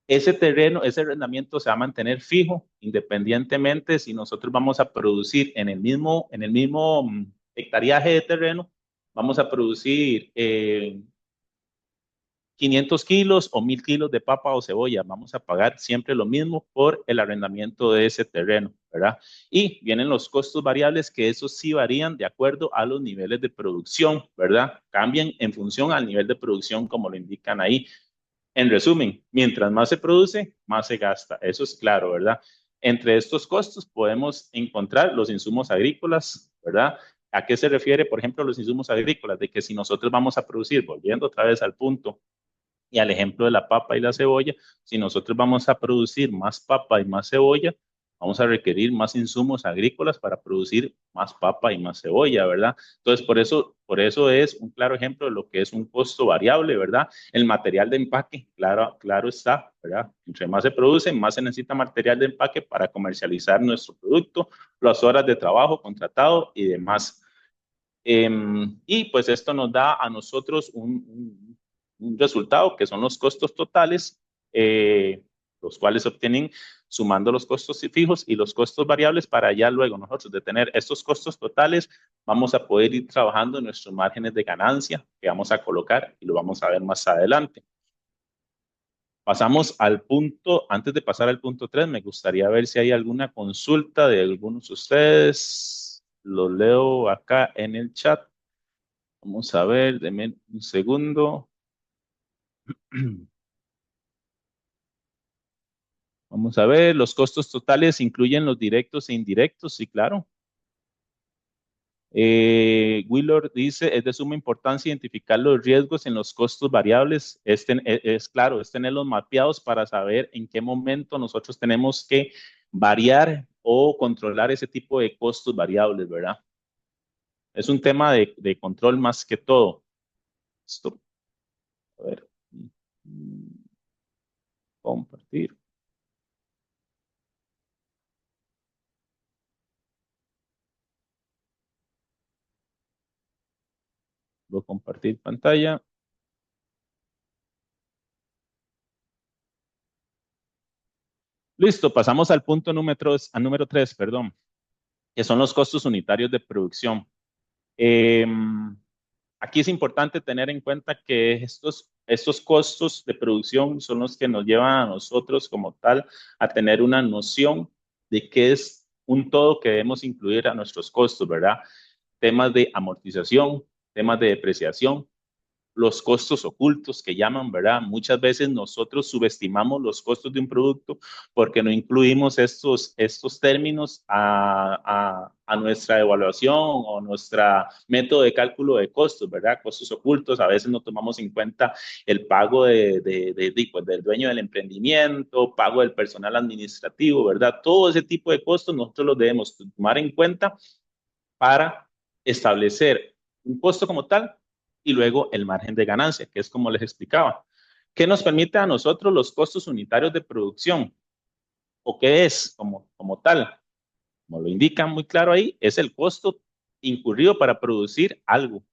ese terreno, ese arrendamiento se va a mantener fijo, independientemente si nosotros vamos a producir en el mismo hectareaje de terreno, vamos a producir 500 kilos o 1000 kilos de papa o cebolla. Vamos a pagar siempre lo mismo por el arrendamiento de ese terreno, ¿verdad? Y vienen los costos variables, que esos sí varían de acuerdo a los niveles de producción, ¿verdad? Cambian en función al nivel de producción, como lo indican ahí. En resumen, mientras más se produce, más se gasta. Eso es claro, ¿verdad? Entre estos costos podemos encontrar los insumos agrícolas, ¿verdad? ¿A qué se refiere, por ejemplo, los insumos agrícolas? De que si nosotros vamos a producir, volviendo otra vez al punto y al ejemplo de la papa y la cebolla, si nosotros vamos a producir más papa y más cebolla, vamos a requerir más insumos agrícolas para producir más papa y más cebolla, ¿verdad? Entonces, por eso es un claro ejemplo de lo que es un costo variable, ¿verdad? El material de empaque, claro está, ¿verdad? Entre más se produce, más se necesita material de empaque para comercializar nuestro producto, las horas de trabajo contratado y demás. Y pues esto nos da a nosotros un resultado que son los costos totales, los cuales se obtienen sumando los costos fijos y los costos variables para ya luego nosotros de tener estos costos totales, vamos a poder ir trabajando en nuestros márgenes de ganancia que vamos a colocar y lo vamos a ver más adelante. Pasamos al punto, antes de pasar al punto 3, me gustaría ver si hay alguna consulta de algunos de ustedes. Lo leo acá en el chat. Vamos a ver, denme un segundo. Vamos a ver, los costos totales incluyen los directos e indirectos, sí, claro. Willard dice, es de suma importancia identificar los riesgos en los costos variables. Es claro, es tenerlos mapeados para saber en qué momento nosotros tenemos que variar o controlar ese tipo de costos variables, ¿verdad? Es un tema de control más que todo. Esto, a ver, compartir. Voy a compartir pantalla. Listo, pasamos al punto número 3, perdón, que son los costos unitarios de producción. Aquí es importante tener en cuenta que estos costos de producción son los que nos llevan a nosotros como tal a tener una noción de qué es un todo que debemos incluir a nuestros costos, ¿verdad? Temas de amortización, temas de depreciación, los costos ocultos que llaman, ¿verdad? Muchas veces nosotros subestimamos los costos de un producto porque no incluimos estos términos a nuestra evaluación o nuestra método de cálculo de costos, ¿verdad? Costos ocultos, a veces no tomamos en cuenta el pago pues, del dueño del emprendimiento, pago del personal administrativo, ¿verdad? Todo ese tipo de costos nosotros los debemos tomar en cuenta para establecer un costo como tal y luego el margen de ganancia, que es como les explicaba. ¿Qué nos permite a nosotros los costos unitarios de producción? ¿O qué es como tal? Como lo indican muy claro ahí, es el costo incurrido para producir algo,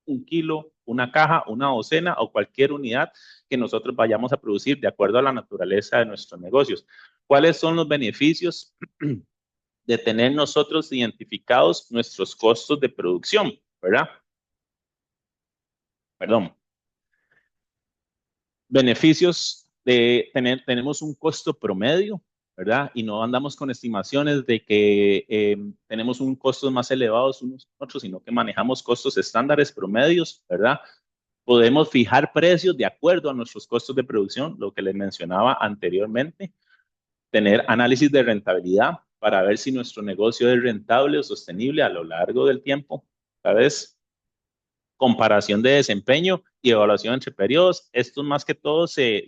un kilo, una caja, una docena o cualquier unidad que nosotros vayamos a producir de acuerdo a la naturaleza de nuestros negocios. ¿Cuáles son los beneficios de tener nosotros identificados nuestros costos de producción, ¿verdad? Perdón. Beneficios de tenemos un costo promedio, ¿verdad? Y no andamos con estimaciones de que tenemos un costo más elevados unos otros, sino que manejamos costos estándares promedios, ¿verdad? Podemos fijar precios de acuerdo a nuestros costos de producción, lo que les mencionaba anteriormente. Tener análisis de rentabilidad para ver si nuestro negocio es rentable o sostenible a lo largo del tiempo, ¿sabes? Comparación de desempeño y evaluación entre periodos. Estos más que todo se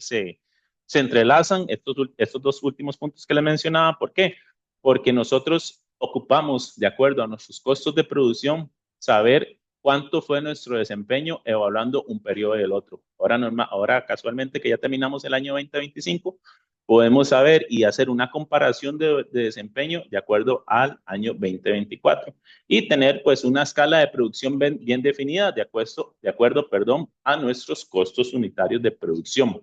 entrelazan, estos dos últimos puntos que le mencionaba. ¿Por qué? Porque nosotros ocupamos, de acuerdo a nuestros costos de producción, saber cuánto fue nuestro desempeño evaluando un periodo del otro. Ahora casualmente que ya terminamos el año 2025, podemos saber y hacer una comparación de desempeño de acuerdo al año 2024 y tener pues una escala de producción bien definida de acuerdo, a nuestros costos unitarios de producción.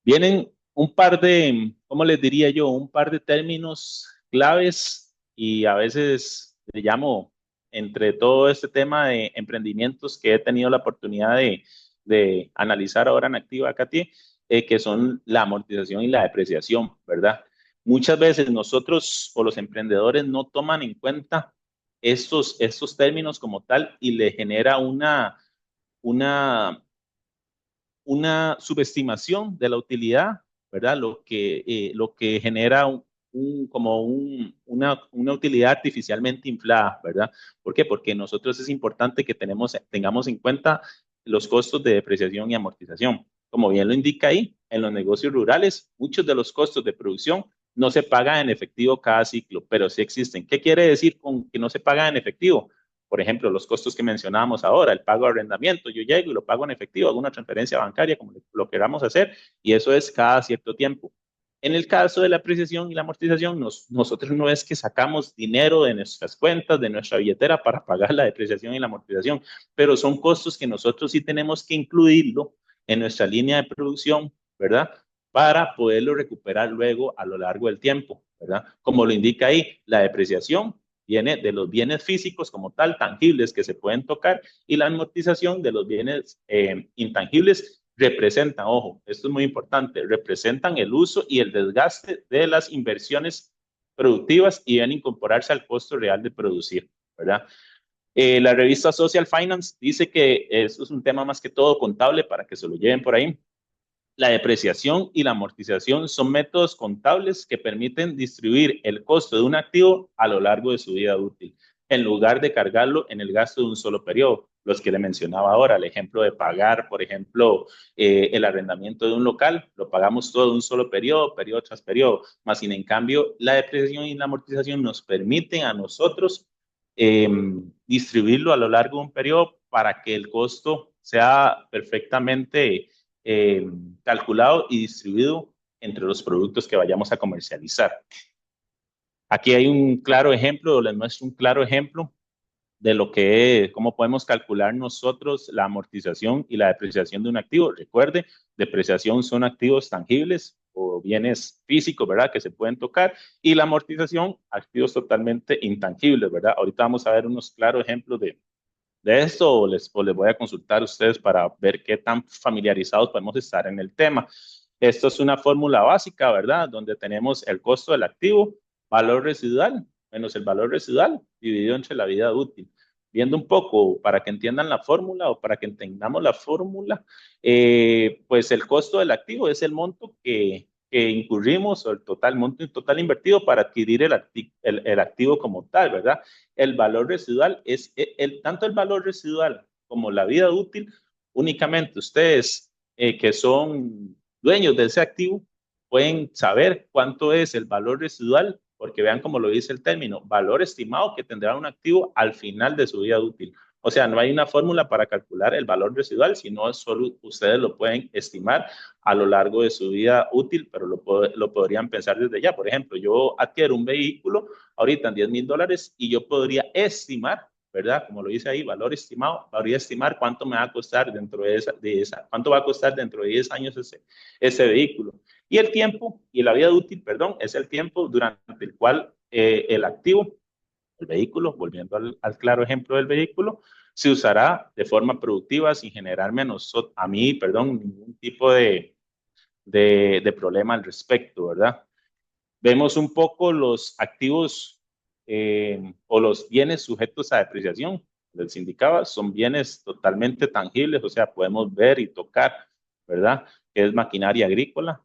Vienen un par de, ¿cómo les diría yo? Un par de términos claves y a veces le llamo entre todo este tema de emprendimientos que he tenido la oportunidad de analizar ahora en Activa Cati, que son la amortización y la depreciación, ¿verdad? Muchas veces nosotros o los emprendedores no toman en cuenta estos términos como tal y le genera una una subestimación de la utilidad, ¿verdad? Lo que genera una utilidad artificialmente inflada, ¿verdad? ¿Por qué? Porque nosotros es importante que tengamos en cuenta los costos de depreciación y amortización. Como bien lo indica ahí, en los negocios rurales, muchos de los costos de producción no se pagan en efectivo cada ciclo, pero sí existen. ¿Qué quiere decir con que no se paga en efectivo? Por ejemplo, los costos que mencionábamos ahora, el pago de arrendamiento, yo llego y lo pago en efectivo, hago una transferencia bancaria, como lo queramos hacer, y eso es cada cierto tiempo. En el caso de la apreciación y la amortización, nosotros no es que sacamos dinero de nuestras cuentas, de nuestra billetera para pagar la depreciación y la amortización, pero son costos que nosotros sí tenemos que incluirlo en nuestra línea de producción, ¿verdad? Para poderlo recuperar luego a lo largo del tiempo, ¿verdad? Como lo indica ahí, la depreciación viene de los bienes físicos como tal, tangibles que se pueden tocar, y la amortización de los bienes intangibles representan, ojo, esto es muy importante, representan el uso y el desgaste de las inversiones productivas y deben incorporarse al costo real de producir, ¿verdad? La revista Social Finance dice que esto es un tema más que todo contable para que se lo lleven por ahí. La depreciación y la amortización son métodos contables que permiten distribuir el costo de un activo a lo largo de su vida útil, en lugar de cargarlo en el gasto de un solo periodo. Los que le mencionaba ahora, el ejemplo de pagar, por ejemplo, el arrendamiento de un local, lo pagamos todo de un solo periodo, periodo tras periodo, más sin en cambio, la depreciación y la amortización nos permiten a nosotros distribuirlo a lo largo de un periodo para que el costo sea perfectamente calculado y distribuido entre los productos que vayamos a comercializar. Aquí hay un claro ejemplo, les muestro un claro ejemplo de lo que es, cómo podemos calcular nosotros la amortización y la depreciación de un activo. Recuerde, depreciación son activos tangibles o bienes físicos, ¿verdad? Que se pueden tocar, y la amortización, activos totalmente intangibles, ¿verdad? Ahorita vamos a ver unos claros ejemplos de esto o les voy a consultar a ustedes para ver qué tan familiarizados podemos estar en el tema. Esto es una fórmula básica, ¿verdad? Donde tenemos el costo del activo, valor residual, menos el valor residual dividido entre la vida útil. Viendo un poco para que entiendan la fórmula o para que entendamos la fórmula, pues el costo del activo es el monto que incurrimos o el total monto total invertido para adquirir el activo como tal, ¿verdad? El valor residual es tanto el valor residual como la vida útil, únicamente ustedes que son dueños de ese activo pueden saber cuánto es el valor residual, porque vean cómo lo dice el término, valor estimado que tendrá un activo al final de su vida útil. O sea, no hay una fórmula para calcular el valor residual, sino solo ustedes lo pueden estimar a lo largo de su vida útil, pero lo podrían pensar desde ya. Por ejemplo, yo adquiero un vehículo ahorita en $10,000 y yo podría estimar, ¿verdad? Como lo dice ahí, valor estimado, podría estimar cuánto me va a costar dentro de cuánto va a costar dentro de 10 años ese vehículo. Y el tiempo, y la vida útil, perdón, es el tiempo durante el cual el activo, el vehículo, volviendo al claro ejemplo del vehículo, se usará de forma productiva sin generarme a mí, perdón, ningún tipo de problema al respecto, ¿verdad? Vemos un poco los activos o los bienes sujetos a depreciación. Les indicaba, son bienes totalmente tangibles, o sea, podemos ver y tocar, ¿verdad? Que es maquinaria agrícola,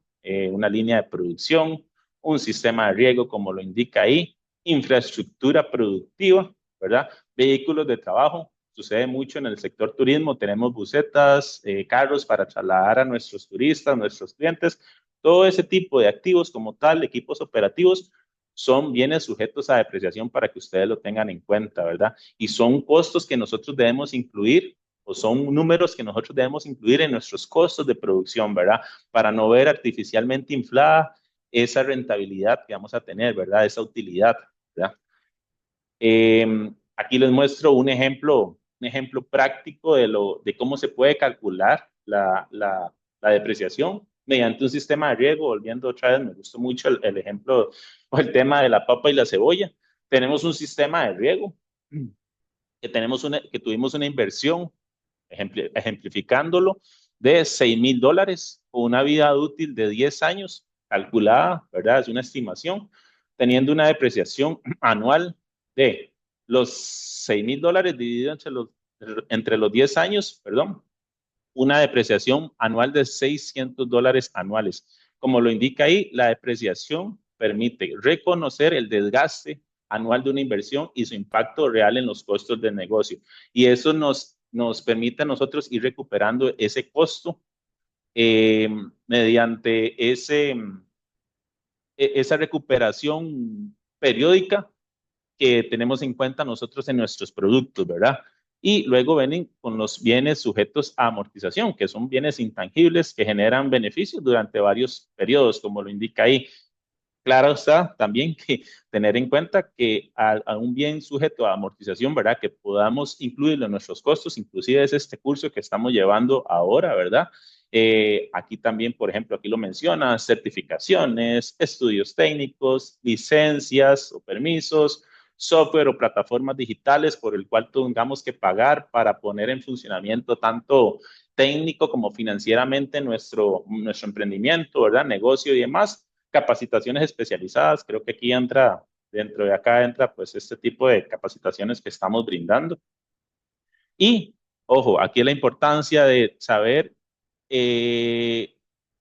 una línea de producción, un sistema de riego, como lo indica ahí, infraestructura productiva, ¿verdad? Vehículos de trabajo. Sucede mucho en el sector turismo, tenemos busetas, carros para trasladar a nuestros turistas, nuestros clientes. Todo ese tipo de activos como tal, equipos operativos, son bienes sujetos a depreciación para que ustedes lo tengan en cuenta, ¿verdad? Y son costos que nosotros debemos incluir o son números que nosotros debemos incluir en nuestros costos de producción, ¿verdad? Para no ver artificialmente inflada esa rentabilidad que vamos a tener, ¿verdad? Esa utilidad, ¿verdad? Aquí les muestro un ejemplo práctico de cómo se puede calcular la depreciación mediante un sistema de riego. Volviendo otra vez, me gustó mucho el ejemplo o el tema de la papa y la cebolla. Tenemos un sistema de riego que tuvimos una inversión, ejemplificándolo, de $6,000 con una vida útil de 10 años, calculada, ¿verdad? Es una estimación, teniendo una depreciación anual de los $6,000 dividido entre los 10 años, perdón, una depreciación anual de $600 anuales. Como lo indica ahí, la depreciación permite reconocer el desgaste anual de una inversión y su impacto real en los costos del negocio. Y eso nos permite a nosotros ir recuperando ese costo mediante esa recuperación periódica que tenemos en cuenta nosotros en nuestros productos, ¿verdad? Y luego vienen con los bienes sujetos a amortización, que son bienes intangibles que generan beneficios durante varios periodos, como lo indica ahí. Claro está también que tener en cuenta que a un bien sujeto a amortización, ¿verdad? Que podamos incluirlo en nuestros costos, inclusive es este curso que estamos llevando ahora, ¿verdad? Aquí también, por ejemplo, aquí lo menciona, certificaciones, estudios técnicos, licencias o permisos, software o plataformas digitales por el cual tengamos que pagar para poner en funcionamiento tanto técnico como financieramente nuestro emprendimiento, ¿verdad? Negocio y demás. Capacitaciones especializadas, creo que aquí entra, dentro de acá entra pues este tipo de capacitaciones que estamos brindando. Y, ojo, aquí la importancia de saber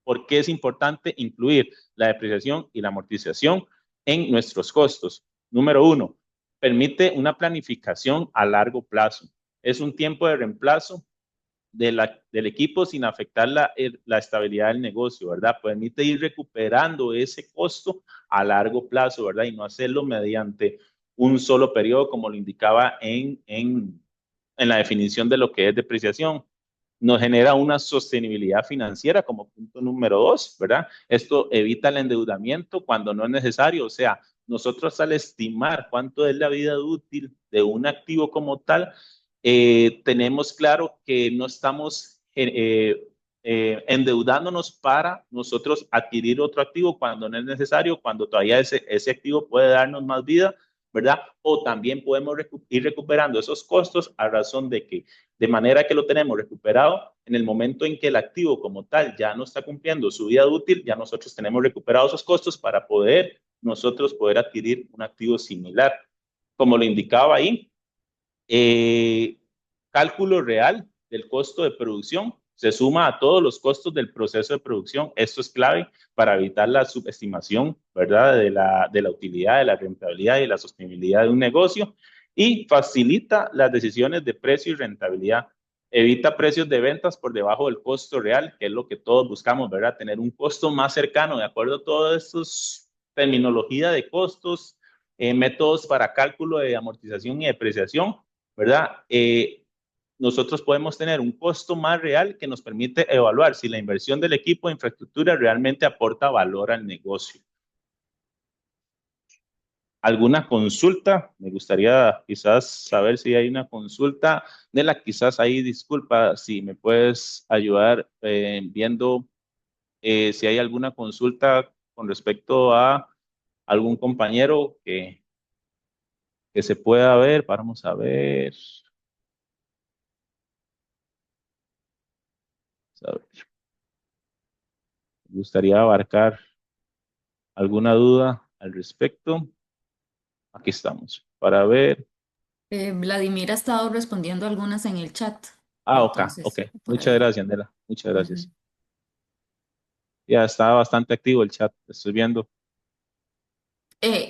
por qué es importante incluir la depreciación y la amortización en nuestros costos. Número uno, permite una planificación a largo plazo. Es un tiempo de reemplazo del equipo sin afectar la estabilidad del negocio, ¿verdad? Permite ir recuperando ese costo a largo plazo, ¿verdad? Y no hacerlo mediante un solo periodo, como lo indicaba en la definición de lo que es depreciación. Nos genera una sostenibilidad financiera como punto número dos, ¿verdad? Esto evita el endeudamiento cuando no es necesario, o sea, nosotros al estimar cuánto es la vida útil de un activo como tal, tenemos claro que no estamos endeudándonos para nosotros adquirir otro activo cuando no es necesario, cuando todavía ese activo puede darnos más vida, ¿verdad? O también podemos ir recuperando esos costos a razón de que, de manera que lo tenemos recuperado, en el momento en que el activo como tal ya no está cumpliendo su vida útil, ya nosotros tenemos recuperados esos costos para nosotros poder adquirir un activo similar. Como lo indicaba ahí, eh, cálculo real del costo de producción se suma a todos los costos del proceso de producción. Esto es clave para evitar la subestimación, ¿verdad? De la utilidad, de la rentabilidad y de la sostenibilidad de un negocio y facilita las decisiones de precio y rentabilidad. Evita precios de ventas por debajo del costo real, que es lo que todos buscamos, ¿verdad? Tener un costo más cercano, de acuerdo a todas estas terminología de costos, métodos para cálculo de amortización y depreciación, ¿verdad? Nosotros podemos tener un costo más real que nos permite evaluar si la inversión del equipo de infraestructura realmente aporta valor al negocio. ¿Alguna consulta? Me gustaría quizás saber si hay una consulta. Nela, quizás ahí, disculpa, si me puedes ayudar viendo si hay alguna consulta con respecto a algún compañero que se pueda ver. Vamos a ver. A ver. Me gustaría abarcar alguna duda al respecto. Aquí estamos, para ver. Vladimir ha estado respondiendo algunas en el chat. Ok. Entonces, por Muchas ahí. gracias, Nela. Muchas gracias. Ujú. Ya está bastante activo el chat, estoy viendo.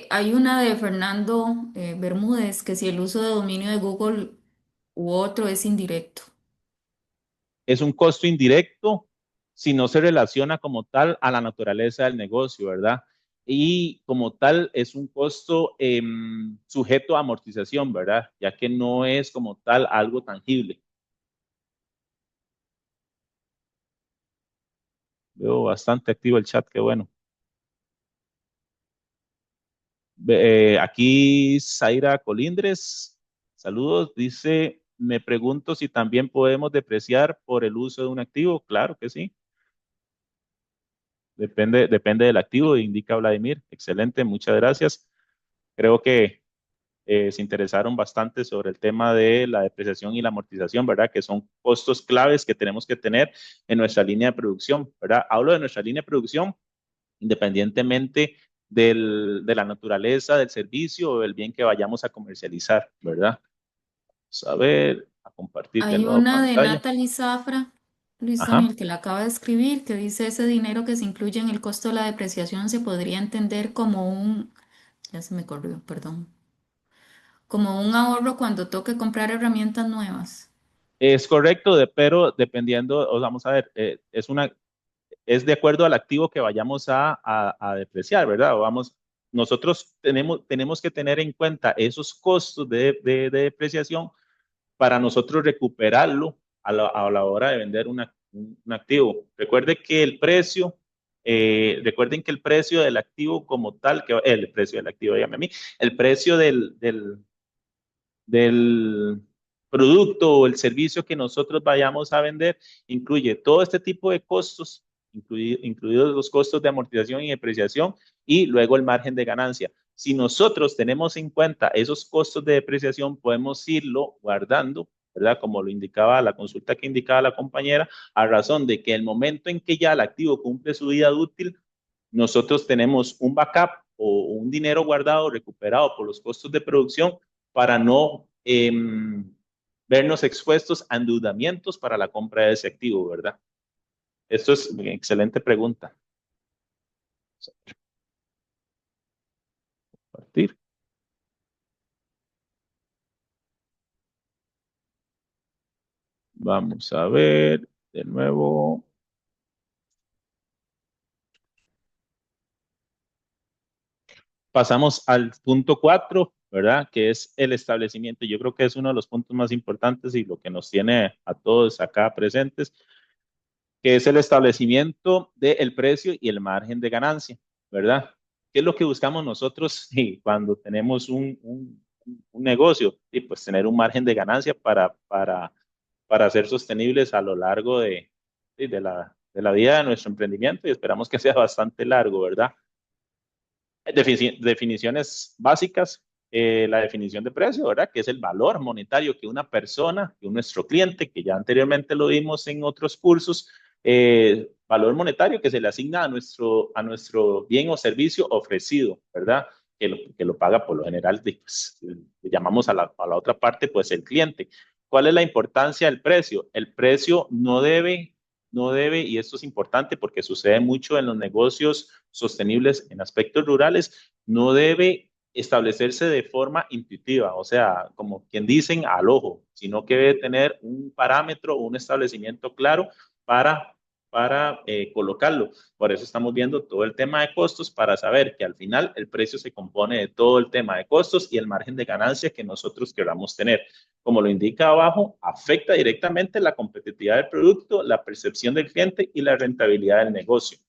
Hay una de Fernando Bermúdez, que si el uso de dominio de Google u otro es indirecto. Es un costo indirecto si no se relaciona como tal a la naturaleza del negocio, ¿verdad? Y como tal es un costo sujeto a amortización, ¿verdad? Ya que no es como tal algo tangible. Veo bastante activo el chat, qué bueno. Aquí Zaira Colindres, saludos, dice, me pregunto si también podemos depreciar por el uso de un activo. Claro que sí, depende del activo, indica Vladimir. Excelente, muchas gracias. Creo que se interesaron bastante sobre el tema de la depreciación y la amortización, ¿verdad? Que son costos claves que tenemos que tener en nuestra línea de producción, ¿verdad? Hablo de nuestra línea de producción independientemente de la naturaleza del servicio o del bien que vayamos a comercializar, ¿verdad? Vamos a ver, a compartir de Hay nuevo una de pantalla. Natalie Zafra, Luis Ajá. Daniel, que la acaba de escribir, que dice ese dinero que se incluye en el costo de la depreciación se podría entender como ya se me corrió, perdón, como un ahorro cuando toque comprar herramientas nuevas. Es correcto, pero dependiendo, vamos a ver, es de acuerdo al activo que vayamos a depreciar, ¿verdad? Nosotros tenemos que tener en cuenta esos costos de depreciación para nosotros recuperarlo a la hora de vender un activo. Recuerden que el precio del activo como tal, el precio del activo, dígame a mí, el precio del producto o el servicio que nosotros vayamos a vender incluye todo este tipo de costos, incluidos los costos de amortización y depreciación, y luego el margen de ganancia. Si nosotros tenemos en cuenta esos costos de depreciación, podemos irlo guardando, ¿verdad? Como lo indicaba la consulta que indicaba la compañera, a razón de que el momento en que ya el activo cumple su vida útil, nosotros tenemos un backup o un dinero guardado, recuperado por los costos de producción para no vernos expuestos a endeudamientos para la compra de ese activo, ¿verdad? Esto es una excelente pregunta. Partir. Vamos a ver de nuevo. Pasamos al punto 4, ¿verdad? Que es el establecimiento. Yo creo que es uno de los puntos más importantes y lo que nos tiene a todos acá presentes, que es el establecimiento del precio y el margen de ganancia, ¿verdad? ¿Qué es lo que buscamos nosotros cuando tenemos un negocio? Y pues tener un margen de ganancia para ser sostenibles a lo largo de la vida de nuestro emprendimiento y esperamos que sea bastante largo, ¿verdad? Definiciones básicas, la definición de precio, ¿verdad? Que es el valor monetario que una persona, que nuestro cliente, que ya anteriormente lo vimos en otros cursos, valor monetario que se le asigna a nuestro bien o servicio ofrecido, ¿verdad? Que lo paga por lo general, pues, le llamamos a la otra parte, pues el cliente. ¿Cuál es la importancia del precio? El precio no debe, y esto es importante porque sucede mucho en los negocios sostenibles en aspectos rurales, no debe establecerse de forma intuitiva, o sea, como quien dicen al ojo, sino que debe tener un parámetro o un establecimiento claro para colocarlo. Por eso estamos viendo todo el tema de costos para saber que al final el precio se compone de todo el tema de costos y el margen de ganancia que nosotros queramos tener. Como lo indica abajo, afecta directamente la competitividad del producto, la percepción del cliente y la rentabilidad del negocio.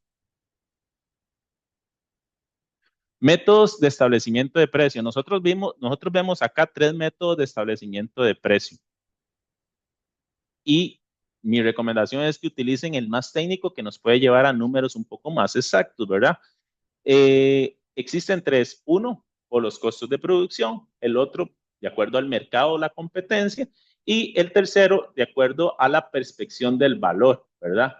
Métodos de establecimiento de precio. Nosotros vemos acá 3 métodos de establecimiento de precio. Y mi recomendación es que utilicen el más técnico que nos puede llevar a números un poco más exactos, ¿verdad? Existen 3. Uno, por los costos de producción. El otro, de acuerdo al mercado o la competencia. Y el tercero, de acuerdo a la perspección del valor, ¿verdad?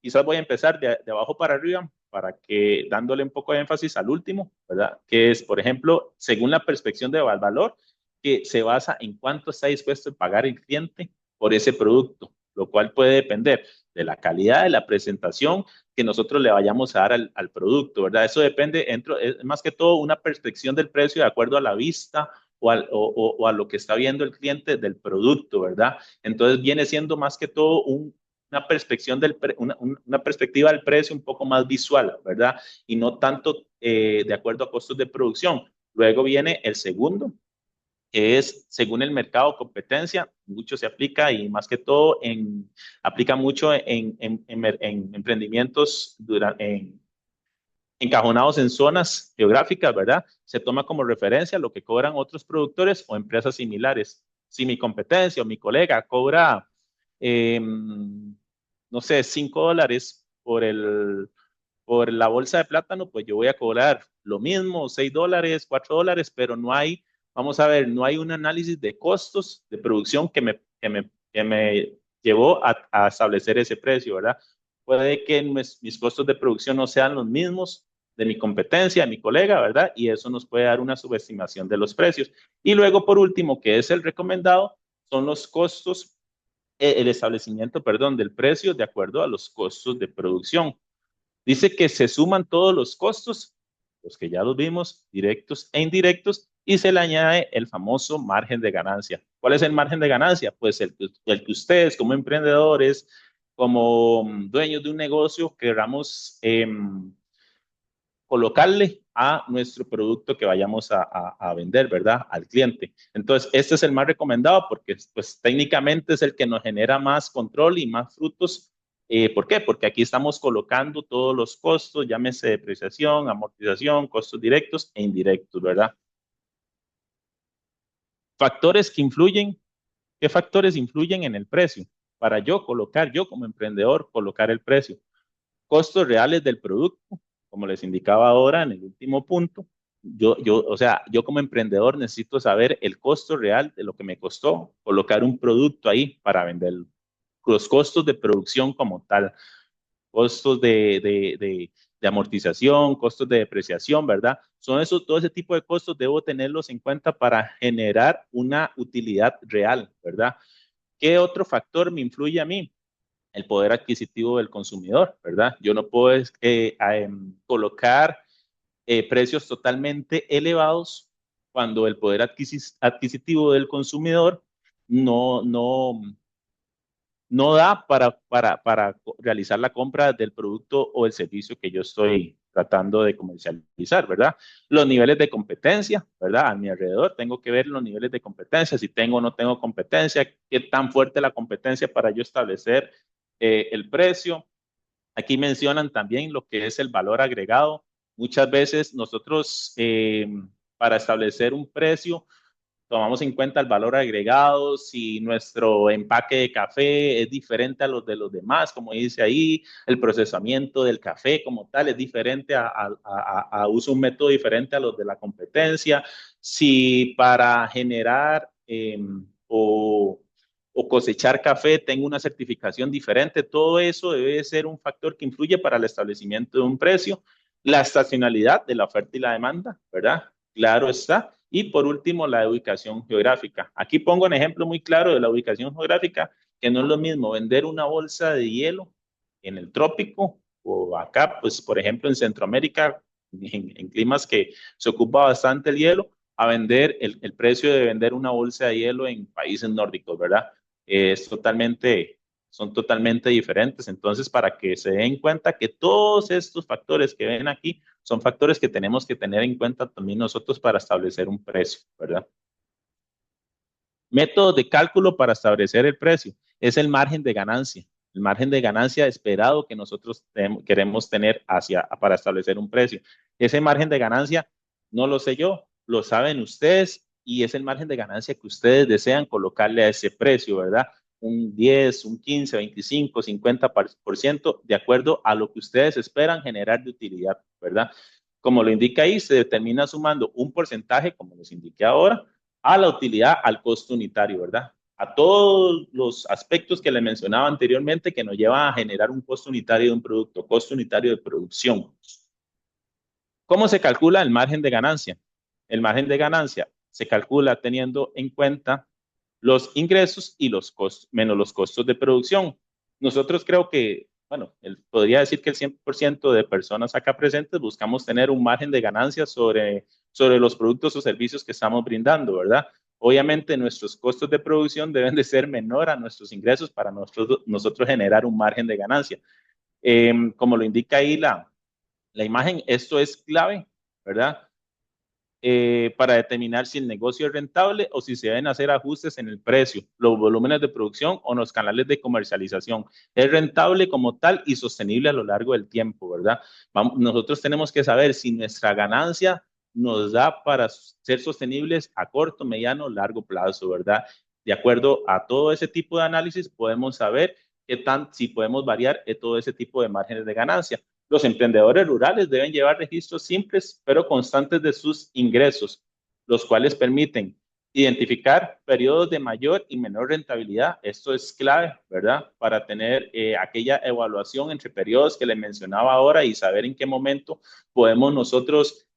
Quizás voy a empezar de abajo para arriba para que dándole un poco de énfasis al último, ¿verdad? Que es, por ejemplo, según la perspección del valor, que se basa en cuánto está dispuesto a pagar el cliente por ese producto, lo cual puede depender de la calidad de la presentación que nosotros le vayamos a dar al producto, ¿verdad? Eso depende, es más que todo una perspectiva del precio de acuerdo a la vista o a lo que está viendo el cliente del producto, ¿verdad? Entonces viene siendo más que todo una perspectiva del precio un poco más visual, ¿verdad? Y no tanto de acuerdo a costos de producción. Luego viene el segundo, que es según el mercado competencia, mucho se aplica y más que todo aplica mucho en emprendimientos encajonados en zonas geográficas, ¿verdad? Se toma como referencia lo que cobran otros productores o empresas similares. Si mi competencia o mi colega cobra, no sé, $5 por la bolsa de plátano, pues yo voy a cobrar lo mismo, $6, $4, pero no hay, vamos a ver, no hay un análisis de costos de producción que me llevó a establecer ese precio, ¿verdad? Puede que mis costos de producción no sean los mismos de mi competencia, de mi colega, ¿verdad? Y eso nos puede dar una subestimación de los precios. Y luego, por último, que es el recomendado, son los costos, el establecimiento, perdón, del precio de acuerdo a los costos de producción. Dice que se suman todos los costos, los que ya los vimos, directos e indirectos, y se le añade el famoso margen de ganancia. ¿Cuál es el margen de ganancia? Pues el que ustedes como emprendedores, como dueños de un negocio, queramos colocarle a nuestro producto que vayamos a vender, ¿verdad? Al cliente. Entonces, este es el más recomendado porque pues técnicamente es el que nos genera más control y más frutos. ¿Por qué? Porque aquí estamos colocando todos los costos, llámese depreciación, amortización, costos directos e indirectos, ¿verdad? Factores que influyen, ¿qué factores influyen en el precio? Para yo como emprendedor, colocar el precio. Costos reales del producto, como les indicaba ahora en el último punto. O sea, yo como emprendedor necesito saber el costo real de lo que me costó colocar un producto ahí para venderlo. Los costos de producción como tal, costos de amortización, costos de depreciación, ¿verdad? Son esos, todo ese tipo de costos debo tenerlos en cuenta para generar una utilidad real, ¿verdad? ¿Qué otro factor me influye a mí? El poder adquisitivo del consumidor, ¿verdad? Yo no puedo colocar precios totalmente elevados cuando el poder adquisitivo del consumidor no da para realizar la compra del producto o el servicio que yo estoy tratando de comercializar, ¿verdad? Los niveles de competencia, ¿verdad? A mi alrededor tengo que ver los niveles de competencia, si tengo o no tengo competencia, qué tan fuerte la competencia para yo establecer el precio. Aquí mencionan también lo que es el valor agregado. Muchas veces nosotros para establecer un precio tomamos en cuenta el valor agregado, si nuestro empaque de café es diferente a los de los demás, como dice ahí, el procesamiento del café como tal es diferente uso un método diferente a los de la competencia, si para generar o cosechar café tengo una certificación diferente, todo eso debe ser un factor que influye para el establecimiento de un precio, la estacionalidad de la oferta y la demanda, ¿verdad? Claro está. Y por último, la ubicación geográfica. Aquí pongo un ejemplo muy claro de la ubicación geográfica, que no es lo mismo vender una bolsa de hielo en el trópico o acá, pues por ejemplo en Centroamérica, en climas que se ocupa bastante el hielo, a vender el precio de vender una bolsa de hielo en países nórdicos, ¿verdad? Es son totalmente diferentes. Entonces, para que se den cuenta que todos estos factores que ven aquí son factores que tenemos que tener en cuenta también nosotros para establecer un precio, ¿verdad? Métodos de cálculo para establecer el precio es el margen de ganancia. El margen de ganancia esperado que nosotros queremos tener para establecer un precio. Ese margen de ganancia no lo sé yo, lo saben ustedes y es el margen de ganancia que ustedes desean colocarle a ese precio, ¿verdad? Un 10, un 15, 25, 50% de acuerdo a lo que ustedes esperan generar de utilidad, ¿verdad? Como lo indica ahí, se determina sumando un porcentaje, como les indiqué ahora, a la utilidad, al costo unitario, ¿verdad? A todos los aspectos que le mencionaba anteriormente que nos llevan a generar un costo unitario de un producto, costo unitario de producción. ¿Cómo se calcula el margen de ganancia? El margen de ganancia se calcula teniendo en cuenta los ingresos y los costos, menos los costos de producción. Nosotros creo que, bueno, podría decir que el 100% de personas acá presentes buscamos tener un margen de ganancia sobre los productos o servicios que estamos brindando, ¿verdad? Obviamente nuestros costos de producción deben de ser menor a nuestros ingresos para nosotros generar un margen de ganancia. Como lo indica ahí la imagen, esto es clave, ¿verdad? para determinar si el negocio es rentable o si se deben hacer ajustes en el precio, los volúmenes de producción o los canales de comercialización. Es rentable como tal y sostenible a lo largo del tiempo, ¿verdad? Nosotros tenemos que saber si nuestra ganancia nos da para ser sostenibles a corto, mediano, largo plazo, ¿verdad? De acuerdo a todo ese tipo de análisis, podemos saber si podemos variar todo ese tipo de márgenes de ganancia. Los emprendedores rurales deben llevar registros simples pero constantes de sus ingresos, los cuales permiten identificar periodos de mayor y menor rentabilidad. Esto es clave, ¿verdad? Para tener aquella evaluación entre periodos que les mencionaba ahora y saber en qué momento podemos nosotros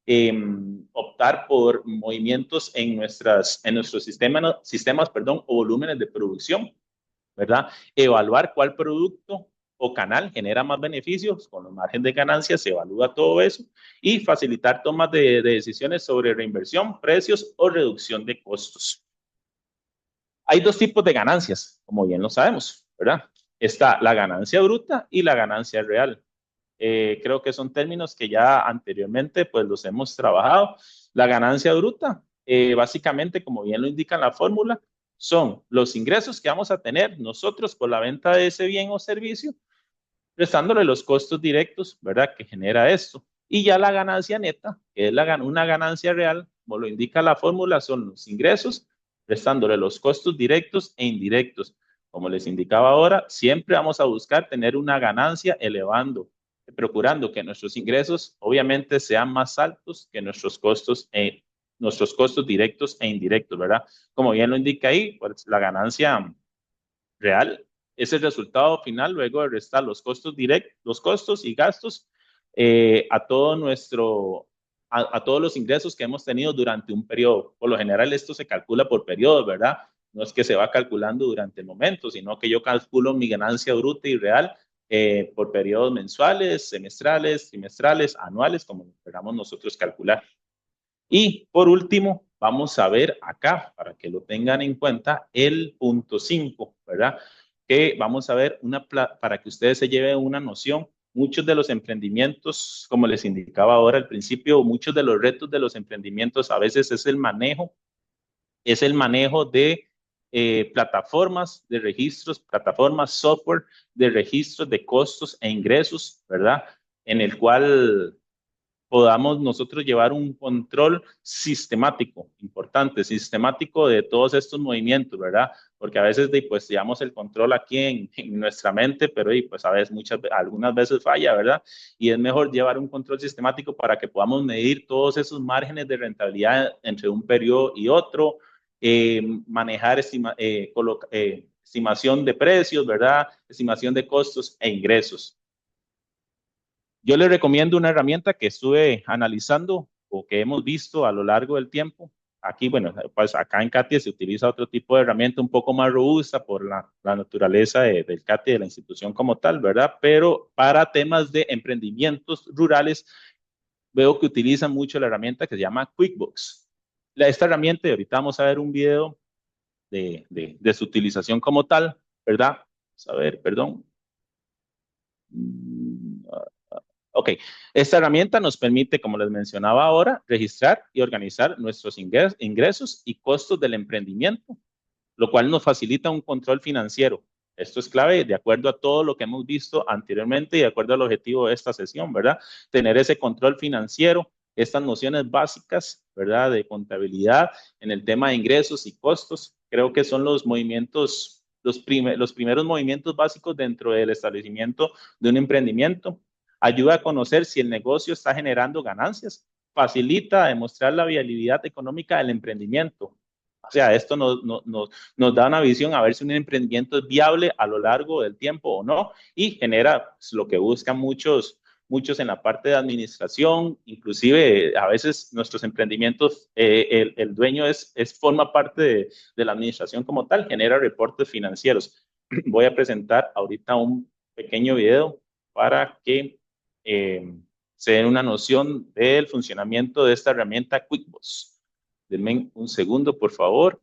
optar por movimientos en nuestros sistemas, perdón, o volúmenes de producción, ¿verdad? Evaluar cuál producto o canal genera más beneficios, con los márgenes de ganancia se evalúa todo eso y facilitar tomas de decisiones sobre reinversión, precios o reducción de costos. Hay dos tipos de ganancias, como bien lo sabemos, ¿verdad? Está la ganancia bruta y la ganancia real. Creo que son términos que ya anteriormente pues los hemos trabajado. La ganancia bruta, básicamente, como bien lo indica la fórmula, son los ingresos que vamos a tener nosotros por la venta de ese bien o servicio, restándole los costos directos, ¿verdad? Que genera esto. Y ya la ganancia neta, que es una ganancia real, como lo indica la fórmula, son los ingresos, restándole los costos directos e indirectos. Como les indicaba ahora, siempre vamos a buscar tener una ganancia elevando, procurando que nuestros ingresos obviamente sean más altos que nuestros costos directos e indirectos, ¿verdad? Como bien lo indica ahí, pues la ganancia real es el resultado final luego de restar los costos directos, los costos y gastos a a todos los ingresos que hemos tenido durante un periodo. Por lo general esto se calcula por periodo, ¿verdad? No es que se va calculando durante el momento, sino que yo calculo mi ganancia bruta y real por periodos mensuales, semestrales, trimestrales, anuales, como queramos nosotros calcular. Y por último, vamos a ver acá, para que lo tengan en cuenta, el punto 5, ¿verdad? Que vamos a ver para que ustedes se lleven una noción. Muchos de los emprendimientos, como les indicaba ahora al principio, muchos de los retos de los emprendimientos a veces es el manejo de plataformas de registros, plataformas software de registros de costos e ingresos, ¿verdad? En el cual podamos nosotros llevar un control sistemático, importante, sistemático de todos estos movimientos, ¿verdad? Porque a veces pues llevamos el control aquí en nuestra mente, pero pues a veces algunas veces falla, ¿verdad? Y es mejor llevar un control sistemático para que podamos medir todos esos márgenes de rentabilidad entre un periodo y otro, manejar estimación de precios, ¿verdad? Estimación de costos e ingresos. Yo les recomiendo una herramienta que estuve analizando o que hemos visto a lo largo del tiempo. Aquí, bueno, pues acá en CATIE se utiliza otro tipo de herramienta un poco más robusta por la naturaleza del CATIE, de la institución como tal, ¿verdad? Pero para temas de emprendimientos rurales, veo que utilizan mucho la herramienta que se llama QuickBooks. Esta herramienta, y ahorita vamos a ver un video de su utilización como tal, ¿verdad? Vamos a ver, perdón. Ok, esta herramienta nos permite, como les mencionaba ahora, registrar y organizar nuestros ingresos y costos del emprendimiento, lo cual nos facilita un control financiero. Esto es clave de acuerdo a todo lo que hemos visto anteriormente y de acuerdo al objetivo de esta sesión, ¿verdad? Tener ese control financiero, estas nociones básicas, ¿verdad? De contabilidad en el tema de ingresos y costos, creo que son los movimientos, los primeros movimientos básicos dentro del establecimiento de un emprendimiento. Ayuda a conocer si el negocio está generando ganancias, facilita demostrar la viabilidad económica del emprendimiento. O sea, esto nos da una visión a ver si un emprendimiento es viable a lo largo del tiempo o no y genera pues, lo que buscan muchos en la parte de administración, inclusive a veces nuestros emprendimientos, el dueño forma parte de la administración como tal, genera reportes financieros. Voy a presentar ahorita un pequeño video para que se den una noción del funcionamiento de esta herramienta QuickBooks. Denme un segundo, por favor.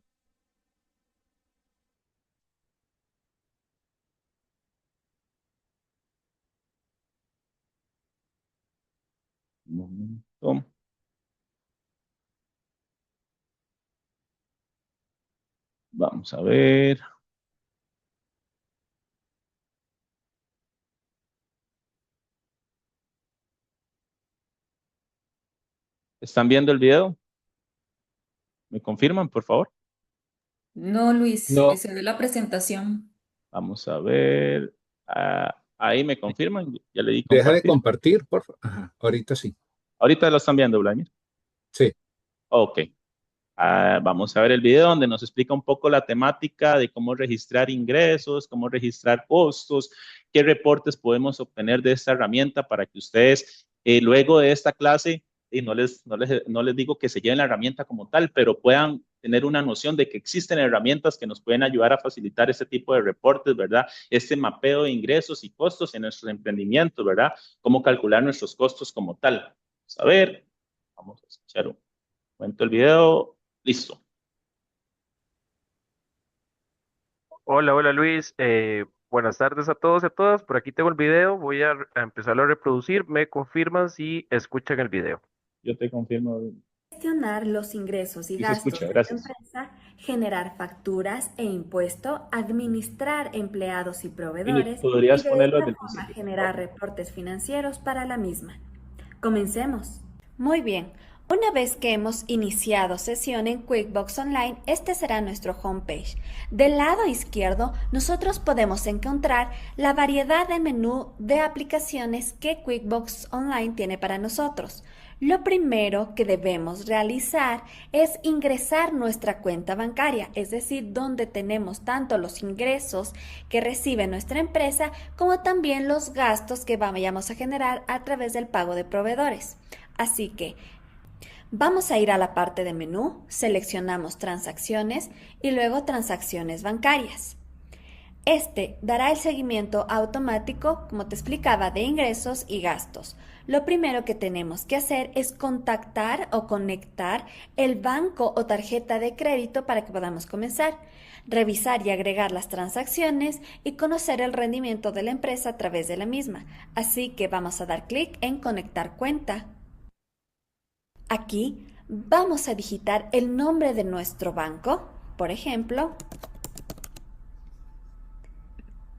Un momento. Vamos a ver. ¿Están viendo el video? ¿Me confirman, por favor? No, Luis, No, se ve la presentación. Vamos a ver. Ahí me confirman. Ya le di deja de compartir. compartir, por favor. Ajá, ahorita sí. Ahorita lo están viendo, Vladimir. Sí. Ok. Vamos a ver el video donde nos explica un poco la temática de cómo registrar ingresos, cómo registrar costos, qué reportes podemos obtener de esta herramienta para que ustedes luego de esta clase, y no les digo que se lleven la herramienta como tal, pero puedan tener una noción de que existen herramientas que nos pueden ayudar a facilitar este tipo de reportes, ¿verdad? Este mapeo de ingresos y costos en nuestros emprendimientos, ¿verdad? Cómo calcular nuestros costos como tal. Vamos a ver, vamos a escuchar un momento el video. Listo. Hola, hola Luis. Buenas tardes a todos y a todas. Por aquí tengo el video. Voy a empezarlo a reproducir. Me confirman si escuchan el video. Yo te confirmo. Gestionar los ingresos y Sí se gastos escucha, de tu gracias. empresa, generar facturas e impuestos, administrar empleados y Mire, proveedores y ¿podrías de ponerlo esta desde el forma principio, por generar favor? reportes financieros para la misma. Comencemos. Muy bien. Una vez que hemos iniciado sesión en QuickBooks Online, este será nuestro homepage. Del lado izquierdo, nosotros podemos encontrar la variedad de menú de aplicaciones que QuickBooks Online tiene para nosotros. Lo primero que debemos realizar es ingresar nuestra cuenta bancaria, es decir, donde tenemos tanto los ingresos que recibe nuestra empresa como también los gastos que vayamos a generar a través del pago de proveedores. Así que vamos a ir a la parte de menú, seleccionamos transacciones y luego transacciones bancarias. Este dará el seguimiento automático, como te explicaba, de ingresos y gastos. Lo primero que tenemos que hacer es contactar o conectar el banco o tarjeta de crédito para que podamos comenzar, revisar y agregar las transacciones y conocer el rendimiento de la empresa a través de la misma. Así que vamos a dar clic en conectar cuenta. Aquí vamos a digitar el nombre de nuestro banco, por ejemplo,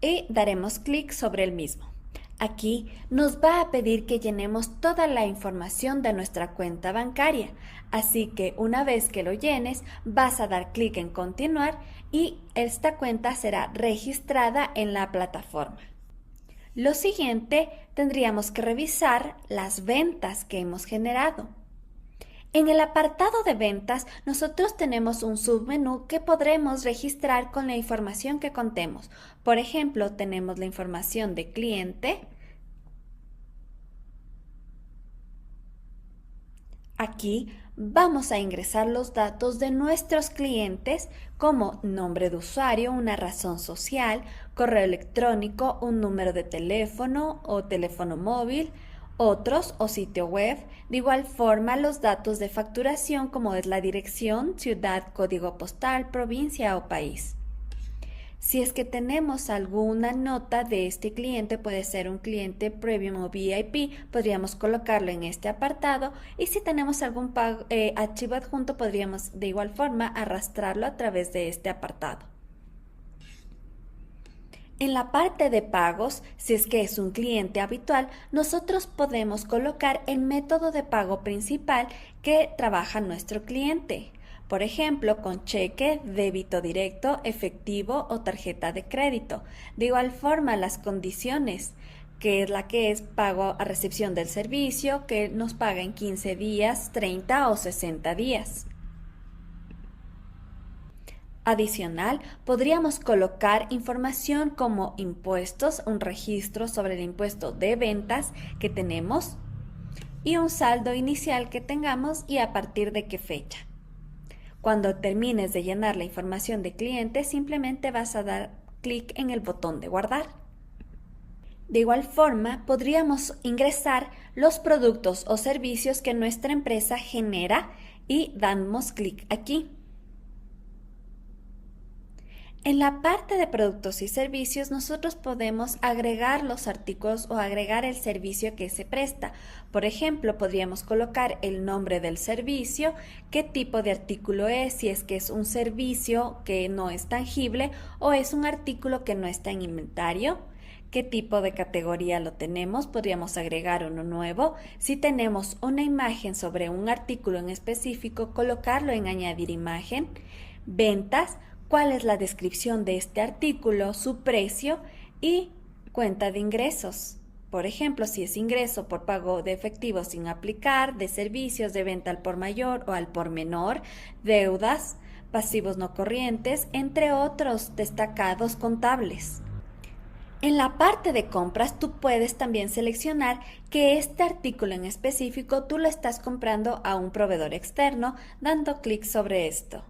y daremos clic sobre el mismo. Aquí nos va a pedir que llenemos toda la información de nuestra cuenta bancaria, así que una vez que lo llenes vas a dar clic en continuar y esta cuenta será registrada en la plataforma. Lo siguiente, tendríamos que revisar las ventas que hemos generado. En el apartado de ventas, nosotros tenemos un submenú que podremos registrar con la información que contemos. Por ejemplo, tenemos la información de cliente. Aquí vamos a ingresar los datos de nuestros clientes como nombre de usuario, una razón social, correo electrónico, un número de teléfono o teléfono móvil, otros o sitio web. De igual forma, los datos de facturación como es la dirección, ciudad, código postal, provincia o país. Si es que tenemos alguna nota de este cliente, puede ser un cliente premium o VIP, podríamos colocarlo en este apartado y si tenemos algún archivo adjunto, podríamos de igual forma arrastrarlo a través de este apartado. En la parte de pagos, si es que es un cliente habitual, nosotros podemos colocar el método de pago principal que trabaja nuestro cliente. Por ejemplo, con cheque, débito directo, efectivo o tarjeta de crédito. De igual forma, las condiciones, que es la que es pago a recepción del servicio, que nos paga en 15 días, 30 o 60 días. Adicional, podríamos colocar información como impuestos, un registro sobre el impuesto de ventas que tenemos y un saldo inicial que tengamos y a partir de qué fecha. Cuando termines de llenar la información de cliente, simplemente vas a dar clic en el botón de guardar. De igual forma, podríamos ingresar los productos o servicios que nuestra empresa genera y damos clic aquí. En la parte de productos y servicios, nosotros podemos agregar los artículos o agregar el servicio que se presta. Por ejemplo, podríamos colocar el nombre del servicio, qué tipo de artículo es, si es que es un servicio que no es tangible o es un artículo que no está en inventario. ¿Qué tipo de categoría lo tenemos? Podríamos agregar uno nuevo. Si tenemos una imagen sobre un artículo en específico, colocarlo en añadir imagen. Ventas, cuál es la descripción de este artículo, su precio y cuenta de ingresos. Por ejemplo, si es ingreso por pago de efectivo sin aplicar, de servicios, de venta al por mayor o al por menor, deudas, pasivos no corrientes, entre otros destacados contables. En la parte de compras, tú puedes también seleccionar que este artículo en específico tú lo estás comprando a un proveedor externo, dando clic sobre esto.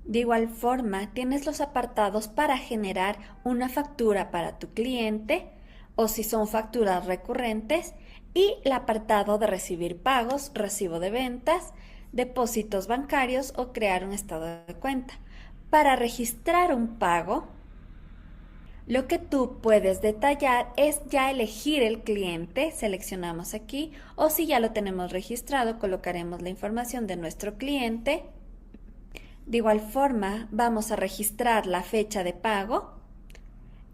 De igual forma, tienes los apartados para generar una factura para tu cliente o si son facturas recurrentes y el apartado de recibir pagos, recibo de ventas, depósitos bancarios o crear un estado de cuenta. Para registrar un pago, lo que tú puedes detallar es ya elegir el cliente, seleccionamos aquí, o si ya lo tenemos registrado, colocaremos la información de nuestro cliente. De igual forma, vamos a registrar la fecha de pago,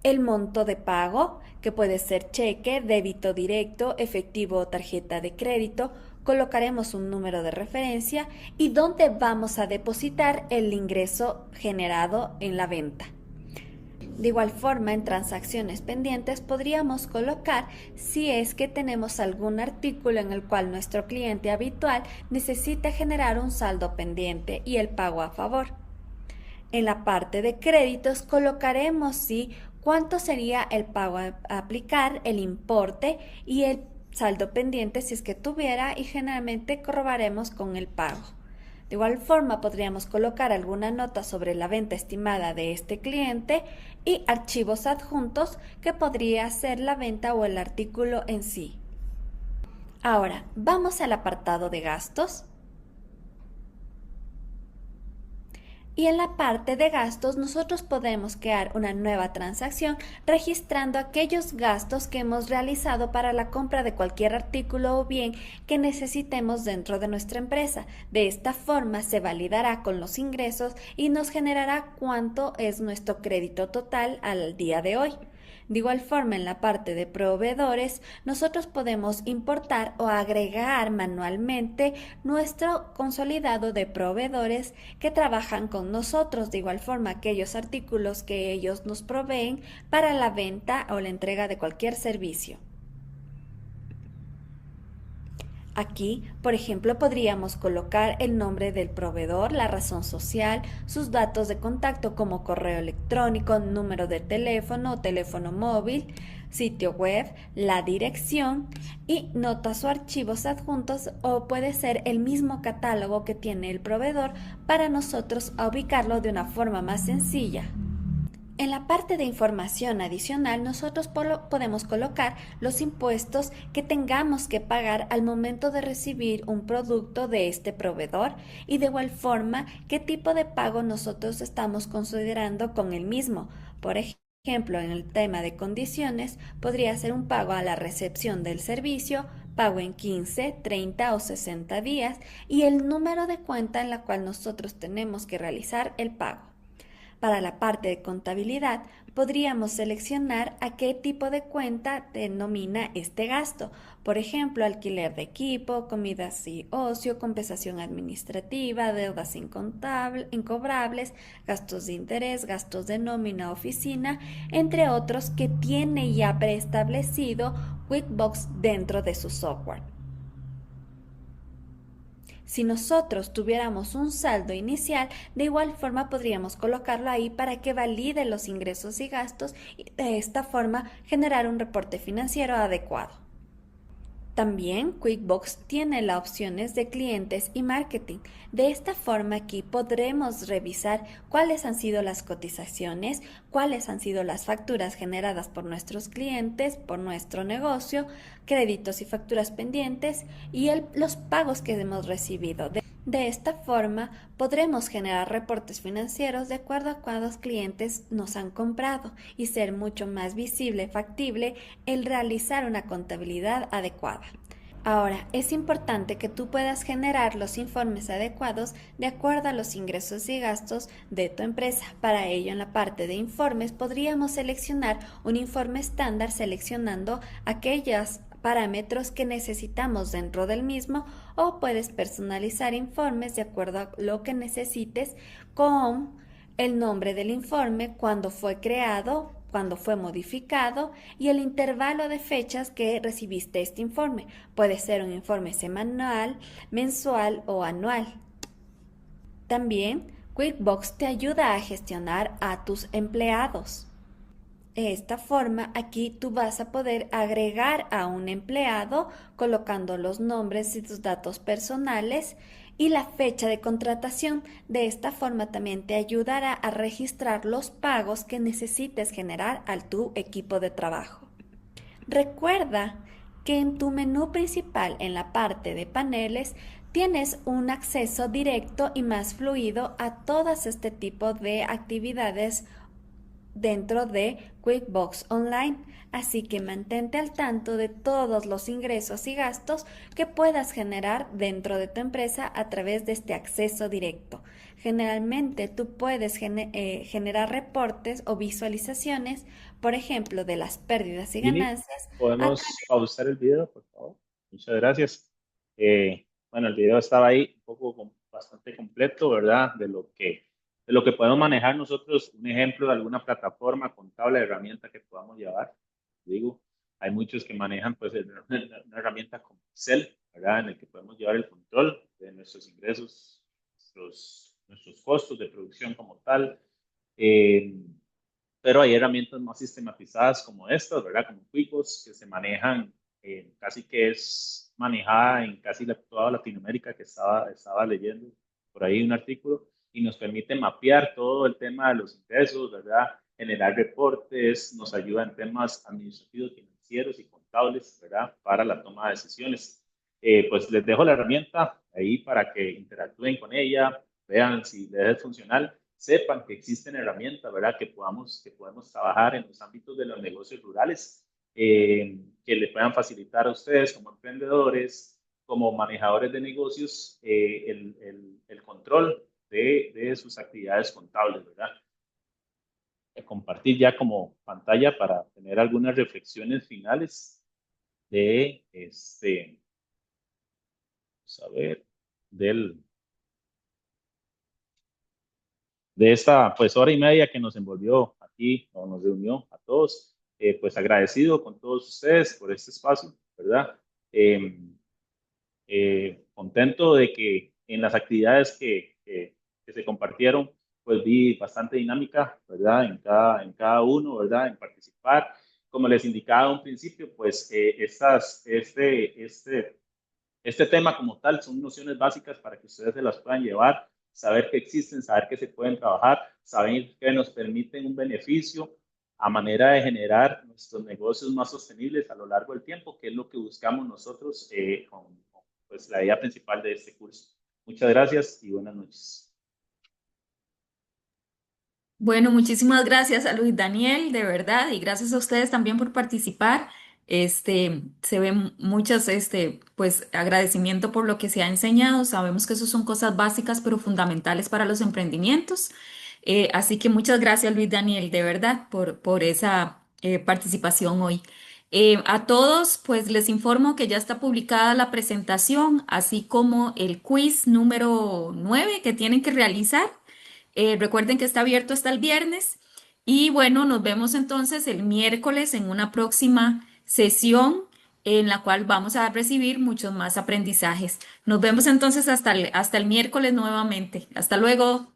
el monto de pago, que puede ser cheque, débito directo, efectivo o tarjeta de crédito. Colocaremos un número de referencia y dónde vamos a depositar el ingreso generado en la venta. De igual forma, en transacciones pendientes podríamos colocar si es que tenemos algún artículo en el cual nuestro cliente habitual necesita generar un saldo pendiente y el pago a favor. En la parte de créditos colocaremos cuánto sería el pago a aplicar, el importe y el saldo pendiente si es que tuviera y generalmente corroboraremos con el pago. De igual forma podríamos colocar alguna nota sobre la venta estimada de este cliente y archivos adjuntos que podría ser la venta o el artículo en sí. Ahora, vamos al apartado de gastos. Y en la parte de gastos nosotros podemos crear una nueva transacción registrando aquellos gastos que hemos realizado para la compra de cualquier artículo o bien que necesitemos dentro de nuestra empresa. De esta forma se validará con los ingresos y nos generará cuánto es nuestro crédito total al día de hoy. De igual forma, en la parte de proveedores, nosotros podemos importar o agregar manualmente nuestro consolidado de proveedores que trabajan con nosotros. De igual forma, aquellos artículos que ellos nos proveen para la venta o la entrega de cualquier servicio. Aquí, por ejemplo, podríamos colocar el nombre del proveedor, la razón social, sus datos de contacto como correo electrónico, número de teléfono o teléfono móvil, sitio web, la dirección y notas o archivos adjuntos o puede ser el mismo catálogo que tiene el proveedor para nosotros ubicarlo de una forma más sencilla. En la parte de información adicional, nosotros podemos colocar los impuestos que tengamos que pagar al momento de recibir un producto de este proveedor y de igual forma qué tipo de pago nosotros estamos considerando con el mismo. Por ejemplo, en el tema de condiciones, podría ser un pago a la recepción del servicio, pago en 15, 30 o 60 días y el número de cuenta en la cual nosotros tenemos que realizar el pago. Para la parte de contabilidad, podríamos seleccionar a qué tipo de cuenta denomina este gasto. Por ejemplo, alquiler de equipo, comidas y ocio, compensación administrativa, deudas incobrables, gastos de interés, gastos de nómina, oficina, entre otros que tiene ya preestablecido QuickBooks dentro de su software. Si nosotros tuviéramos un saldo inicial, de igual forma podríamos colocarlo ahí para que valide los ingresos y gastos y de esta forma generar un reporte financiero adecuado. También QuickBooks tiene las opciones de clientes y marketing. De esta forma aquí podremos revisar cuáles han sido las cotizaciones, cuáles han sido las facturas generadas por nuestros clientes, por nuestro negocio, créditos y facturas pendientes y los pagos que hemos recibido. De esta forma, podremos generar reportes financieros de acuerdo a cuántos clientes nos han comprado y ser mucho más visible y factible el realizar una contabilidad adecuada. Ahora, es importante que tú puedas generar los informes adecuados de acuerdo a los ingresos y gastos de tu empresa. Para ello, en la parte de informes, podríamos seleccionar un informe estándar seleccionando aquellos parámetros que necesitamos dentro del mismo, o puedes personalizar informes de acuerdo a lo que necesites con el nombre del informe, cuándo fue creado, cuándo fue modificado y el intervalo de fechas que recibiste este informe. Puede ser un informe semanal, mensual o anual. También QuickBooks te ayuda a gestionar a tus empleados. De esta forma, aquí tú vas a poder agregar a un empleado colocando los nombres y tus datos personales y la fecha de contratación. De esta forma también te ayudará a registrar los pagos que necesites generar a tu equipo de trabajo. Recuerda que en tu menú principal, en la parte de paneles, tienes un acceso directo y más fluido a todas este tipo de actividades dentro de QuickBooks Online, así que mantente al tanto de todos los ingresos y gastos que puedas generar dentro de tu empresa a través de este acceso directo. Generalmente tú puedes generar reportes o visualizaciones, por ejemplo, de las pérdidas y Vini, ganancias. ¿podemos pausar el video, por favor? Muchas gracias. Bueno, el video estaba ahí un poco bastante completo, ¿verdad? De lo que podemos manejar nosotros, un ejemplo de alguna plataforma contable, herramienta que podamos llevar. Digo, hay muchos que manejan pues una herramienta como Excel, ¿verdad? En el que podemos llevar el control de nuestros ingresos, nuestros costos de producción como tal. Pero hay herramientas más sistematizadas como estas, ¿verdad? Como QuickBooks, que se manejan, casi que es manejada en casi toda Latinoamérica, que estaba leyendo por ahí un artículo, y nos permite mapear todo el tema de los ingresos, ¿verdad? Generar reportes, nos ayuda en temas administrativos, financieros y contables, ¿verdad? Para la toma de decisiones. Pues les dejo la herramienta ahí para que interactúen con ella, vean si les es funcional, sepan que existen herramientas, ¿verdad? Que podemos trabajar en los ámbitos de los negocios rurales, que le puedan facilitar a ustedes como emprendedores, como manejadores de negocios, el control de sus actividades contables, ¿verdad? Compartir ya como pantalla para tener algunas reflexiones finales de vamos a ver, de esta pues hora y media que nos envolvió aquí o nos reunió a todos, pues agradecido con todos ustedes por este espacio, ¿verdad? Contento de que en las actividades que se compartieron, pues vi bastante dinámica, ¿verdad? En cada uno, ¿verdad? En participar. Como les indicaba a un principio, pues este tema como tal son nociones básicas para que ustedes se las puedan llevar, saber que existen, saber que se pueden trabajar, saber que nos permiten un beneficio a manera de generar nuestros negocios más sostenibles a lo largo del tiempo, que es lo que buscamos nosotros con pues, la idea principal de este curso. Muchas gracias y buenas noches. Bueno, muchísimas gracias a Luis Daniel, de verdad, y gracias a ustedes también por participar. Se ven muchas, pues, agradecimiento por lo que se ha enseñado. Sabemos que eso son cosas básicas, pero fundamentales para los emprendimientos. Así que muchas gracias, Luis Daniel, de verdad, por esa participación hoy. A todos, pues, les informo que ya está publicada la presentación, así como el quiz número 9 que tienen que realizar. Recuerden que está abierto hasta el viernes y bueno, nos vemos entonces el miércoles en una próxima sesión en la cual vamos a recibir muchos más aprendizajes. Nos vemos entonces hasta el miércoles nuevamente. Hasta luego.